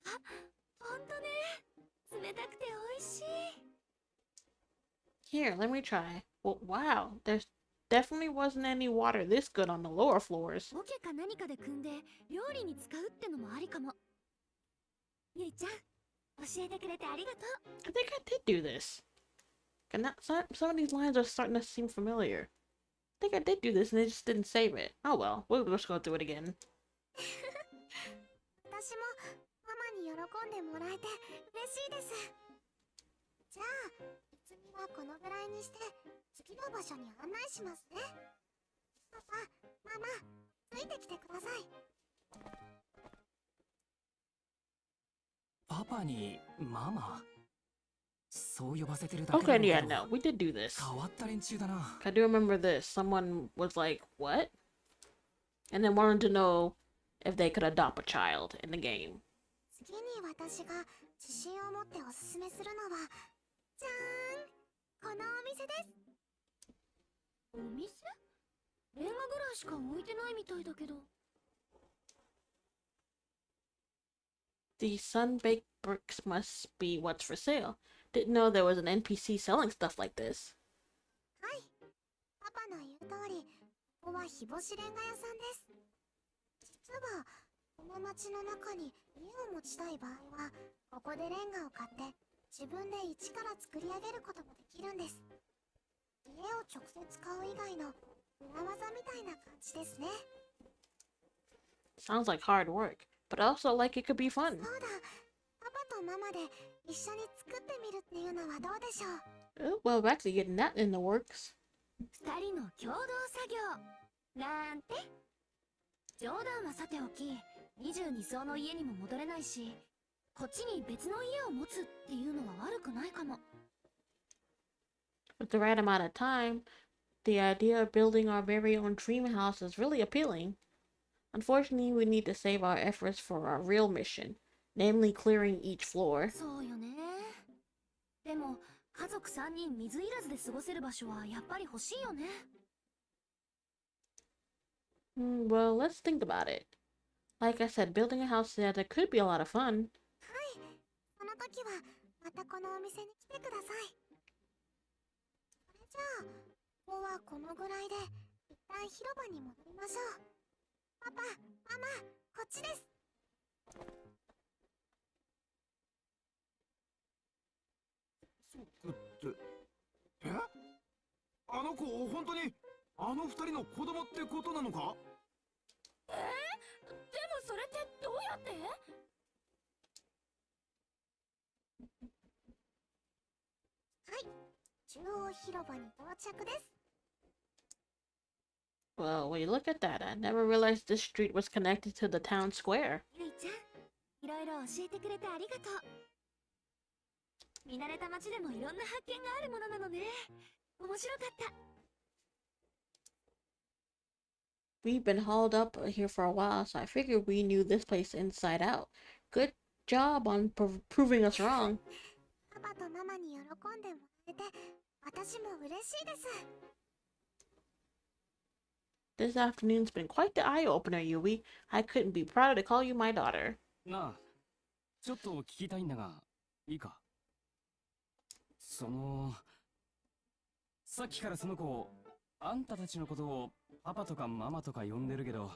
あ、ほんとね。冷たくて美味しい。 Here, let me try. Well, wow, there's definitely wasn't any water this good on the lower floors. オケか何かで汲んで料理に使うってのもありかも。ゆいちゃん、教えてくれてありがとう。 I think I did do this. And some of these lines are starting to seem familiar. I think I did do this and they just didn't save it. Oh well, we'll just go through it again. 私もママに喜んでもらえて嬉しいです。じゃあ、次はこのぐらいにして次の場所に案内しますね。パパ、ママ、ついてきてください。パパにママそう呼ばせてるだけ Okay, だ yeah, ろうけど no, we did do this. 変わった連中だな。 I do remember this. Someone was like, what? And then wanted to know if they could adopt a child in the game. 次に私が自信を持っておすすめするのは、じゃーん、このお店です。お店？レンガぐらいしか置いてないみたいだけど。 The sun-baked bricks must be what's for sale. Didn't know there was an NPC selling stuff like this. はい、パパの言う通り、ここは日干しレンガ屋さんです。実は、この町の中に家を持ちたい場合は、ここでレンガを買って自分で一から作り上げることもできるんです。家を直接買う以外の裏技みたいな感じですね。 Sounds like hard work, but also like it could be fun. そうだ、パパとママで一緒に作ってみるっていうのはどうでしょう。 Oh, well, we're actually getting that in the works. 二人の共同作業なんて。冗談はさておき、22層の家にも戻れないし、こっちに別の家を持つっていうのは悪くないかも。 With the right amount of time, the idea of building our very own dream house is really appealing. Unfortunately, we need to save our efforts for our real mission, namely clearing each floor. そうよね。でも家族3人水いらずで過ごせる場所はやっぱり欲しいよね。 Well, let's think about it. Like I said, building a house together could be a lot of fun. はい、その時はまたこのお店に来てください。それじゃあ、ここはこのぐらいで一旦広場に戻りましょう。パパ、ママ、こっちです。え？あの子本当にあの二人の子供ってことなのか？でもそれってどうやって？はい、中央広場に到着です。 Well, when you look at that, I never realized this street was connected to the town square. ゆいちゃん、いろいろ教えてくれてありがとう。見慣れた街でもいろんな発見があるものなのね。面白かった。We've been hauled up here for a while, so I figured we knew this place inside out. Good job on proving us wrong. パパとママに喜んでもらえて、私も嬉しいです。This afternoon's been quite the eye-opener, Yui. I couldn't be prouder to call you my daughter. なあ、ちょっと聞きたいんだが、いいか。さっきからその子、あんたたちのことをパパとかママとか呼んでるけど、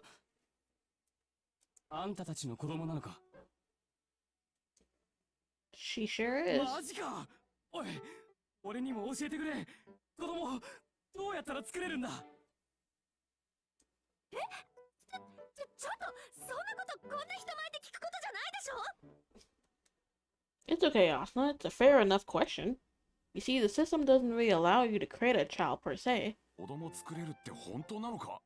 あんたたちの子供なのか？ She sure is. マジか！おい、俺にも教えてくれ。子供、どうやったら作れるんだ？ちょっと、そんなことこんな人前で聞くことじゃないでしょ。 It's okay, Asuna. It's a fair enough question. You see, the system doesn't really allow you to create a child per se. 子供作れるって本当なのか？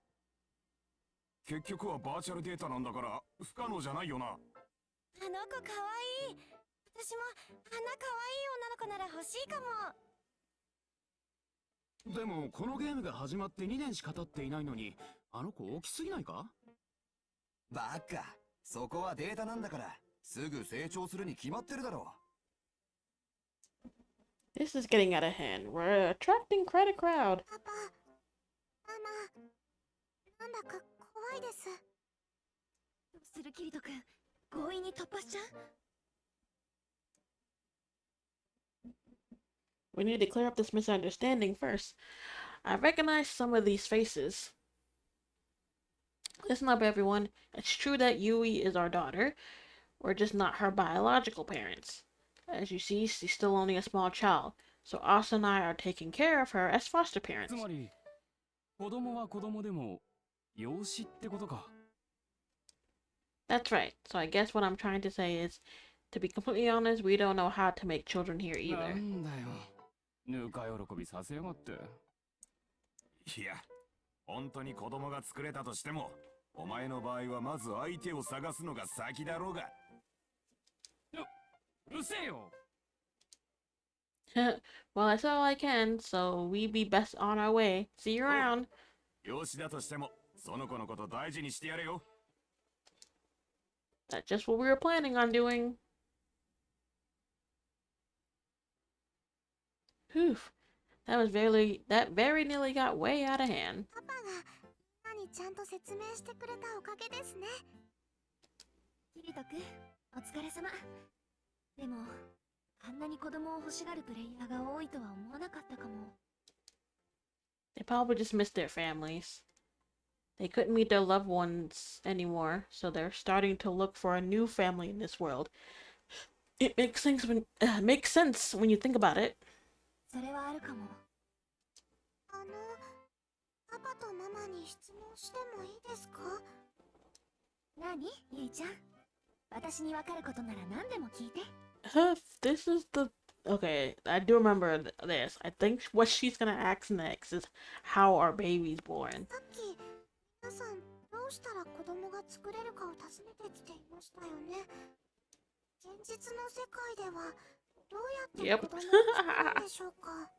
結局はバーチャルデータなんだから不可能じゃないよな。あの子かわいい。私もあんなかわいい女の子なら欲しいかも。でもこのゲームが始まって2年しか経っていないのに、あの子大きすぎないか？バカ、そこはデータなんだからすぐ成長するに決まってるだろう。 This is getting out of hand. We're attracting quite a crowd. パパ、ママ、なんだか怖いです。どうするキリト君、強引に突破しちゃう？ We need to clear up this misunderstanding first. I recognize some of these faces. Listen up, everyone. It's true that Yui is our daughter. We're just not her biological parents. As you see, she's still only a small child, so Asa and I are taking care of her as foster つ parents. まり、子供は子供でも、養子ってことか。That's right. So I guess what I'm trying to say is, to be completely honest, we don't know how to make children here な either. んだよ。ぬか喜びさせやがって。いや、本当に子供が作れたとしても、お前の場合はまず相手を探すのが先だろうが。うるせえよ。Well, that's all I can, so we be best on our way. See you around. 養子だとしても、その子のこと大事にしてやれよ。That's just what we were planning on doing. Whew. That very nearly got way out of hand. パパがみんなにちゃんと説明してくれたおかげですね。キリト君、お疲れ様。でも、あんなに子供を欲しがるプレイヤーが多いとは思わなかったかも。 They probably just missed their families. They couldn't meet their loved ones anymore, so they're starting to look for a new family in this world. It makes sense when you think about it. それはあるかも。パパとママに質問してもいいですか？何？ゆいちゃん。私にわかることなら何でも聞いて。This is the... Okay, I do remember this. I think what she's gonna ask next is how our baby's born. さっき、皆さんどうしたら子供が作れるかを尋ねてきていましたよね。現実の世界ではどうやって子供を作るんでしょうか？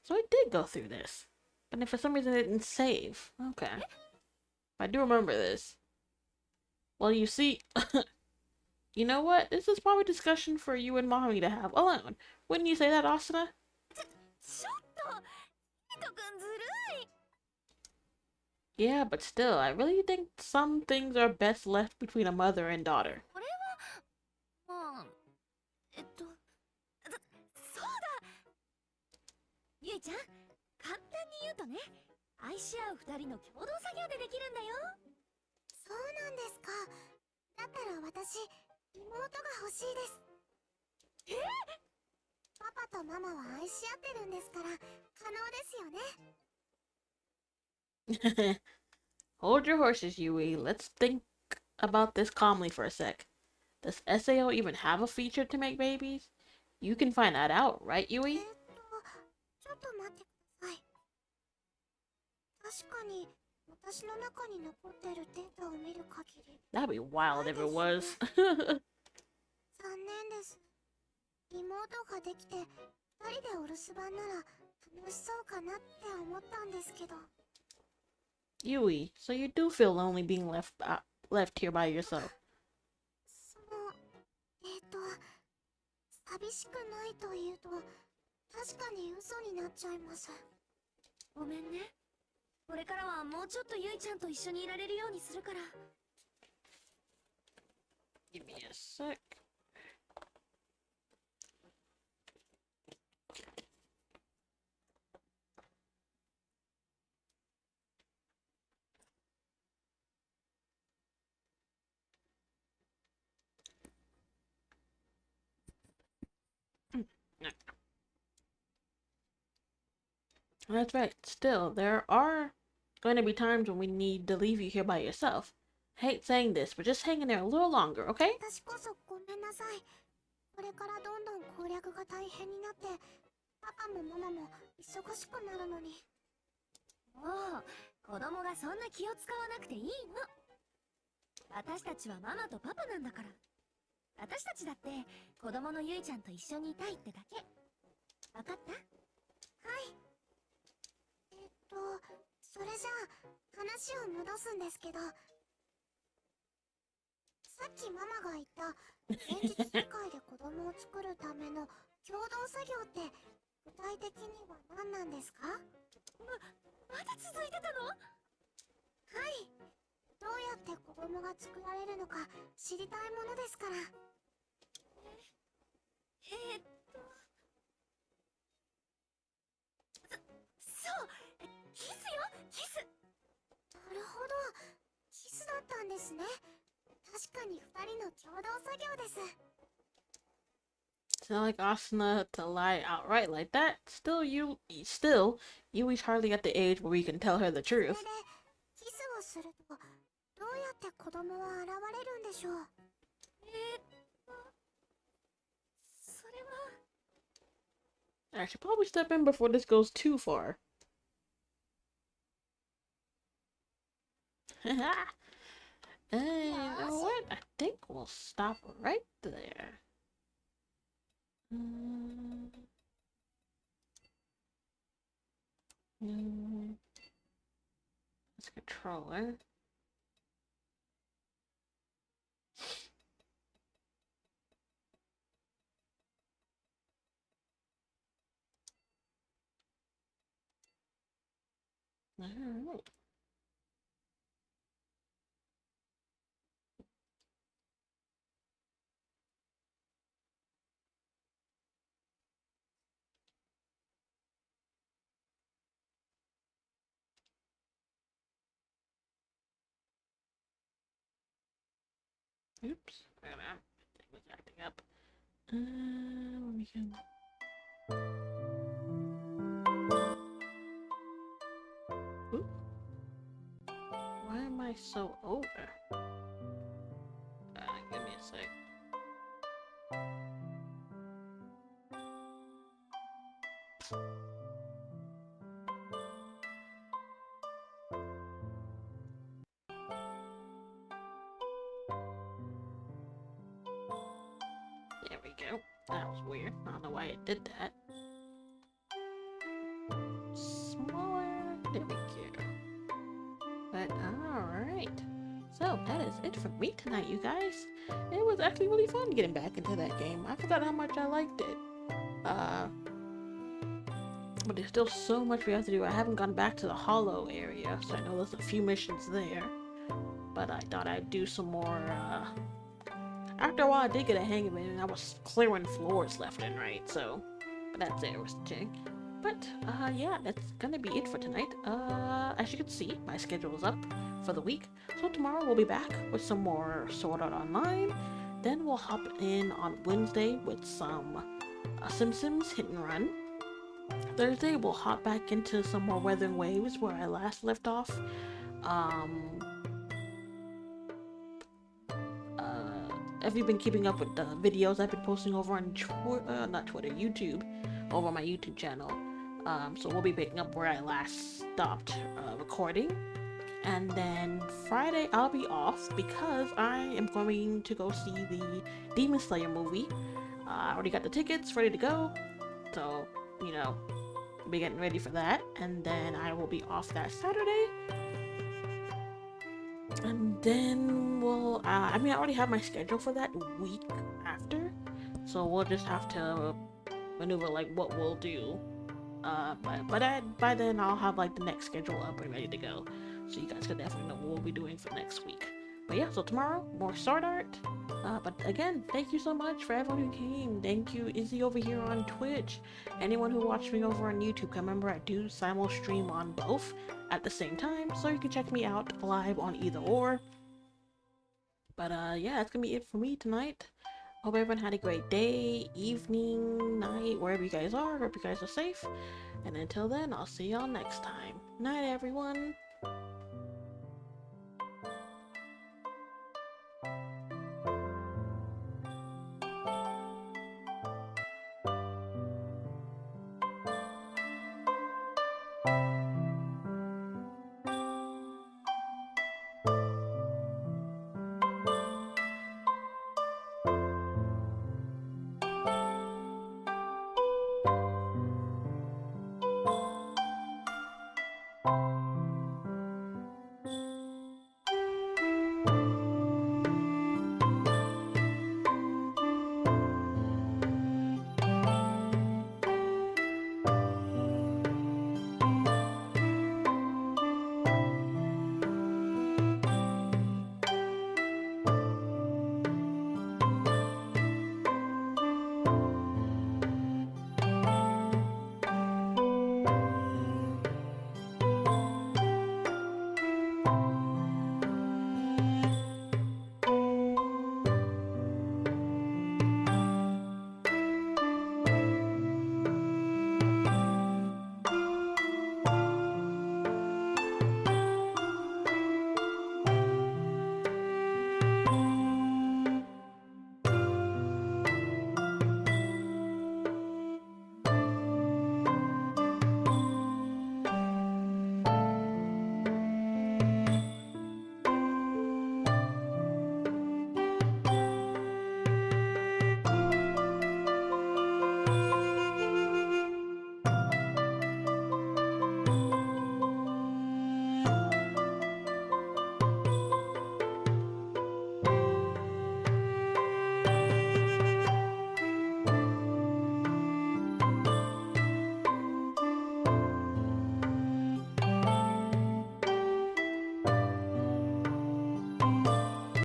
So I did go through this. But if for some reason it didn't save. Okay. I do remember this. Well, you see... You know what? This is probably discussion for you and mommy to have alone. Wouldn't you say that, Asuna? ちょっと、キリト君ずるい。 Yeah, but still, I really think some things are best left between a mother and daughter. これは、まあ、そうだ。ゆいちゃん、簡単に言うとね、愛し合う二人の共同作業でできるんだよ。そうなんですか。だったら私、妹が欲しいです。パパとママは愛し合ってるんですから、可能ですよね。Hold your horses, Yui. Let's think about this calmly for a sec. Does SAO even have a feature to make babies? You can find that out, right, Yui? ちょっと待ってください。確かに、私の中に残ってるデータを見る限り。 That'd be wild if it was. 残念です。リモートができて2人でお留守番なら楽しそうかなって思ったんですけど。 Yui, so you do feel lonely being left here by yourself. その寂しくないというと確かに嘘になっちゃいます。ごめんね。これからはもうちょっとゆいちゃんと一緒にいられるようにするから。 Give me a sec. That's right. Still, there are going to be times when we need to leave you here by yourself. I hate saying this, but just hang in there a little longer, okay? 私こそごめんなさい。これからどんどん攻略が大変になってパパもママも忙しくなるのに。もう子供がそんな気を使わなくていいの。私たちはママとパパなんだから。私たちだって子供のゆいちゃんと一緒にいたいってだけ。わかった？はい。それじゃあ話を戻すんですけど、さっきママが言った現実世界で子供を作るための共同作業って具体的には何なんですか？まだ続いてたの？はい。どうやって子供が作られるのか知りたいものですから。そうキスよ、キス。なるほど、キスだったんですね。確かに2人の共同作業です。 It's not like Asuna to lie outright like that. Yui's hardly at the age where we can tell her the それ truth. でキスをするとどうやって子供は現れるんでしょう？それは I should probably step in before this goes too far. And you know what? I think we'll stop right there. This controller. Alright. Oops. It was acting up. We can. Oop. Why am I so over? Give me a sec. There we go. That was weird. I don't know why it did that. Smaller. There we go. But alright. So that is it for me tonight, you guys. It was actually really fun getting back into that game. I forgot how much I liked it. But there's still so much we have to do. I haven't gone back to the Hollow area, so I know there's a few missions there. But I thought I'd do some more, After a while, I did get a hang of it, and I was clearing floors left and right, so... But that's interesting. But, yeah, that's gonna be it for tonight. As you can see, my schedule is up for the week. So tomorrow we'll be back with some more Sword Art Online. Then we'll hop in on Wednesday with some Sims Hit and Run. Thursday we'll hop back into some more Weathering Waves where I last left off. If you've been keeping up with the videos I've been posting over on YouTube, over on my YouTube channel. So we'll be picking up where I last stopped recording. And then Friday I'll be off because I am going to go see the Demon Slayer movie. I already got the tickets ready to go, so you know, be getting ready for that. And then I will be off that Saturday. And then we'll, I mean, I already have my schedule for that week after, so we'll just have to maneuver like what we'll do. By then I'll have like the next schedule up and ready to go, so you guys can definitely know what we'll be doing for next week. But yeah, so tomorrow more sword art. But again, thank you so much for everyone who came. Thank you, Izzy over here on Twitch. Anyone who watched me over on YouTube, cause remember I do simul stream on both at the same time, so you can check me out live on either or. But yeah, that's gonna be it for me tonight. Hope everyone had a great day, evening, night, wherever you guys are. Hope you guys are safe. And until then, I'll see y'all next time. Night, everyone.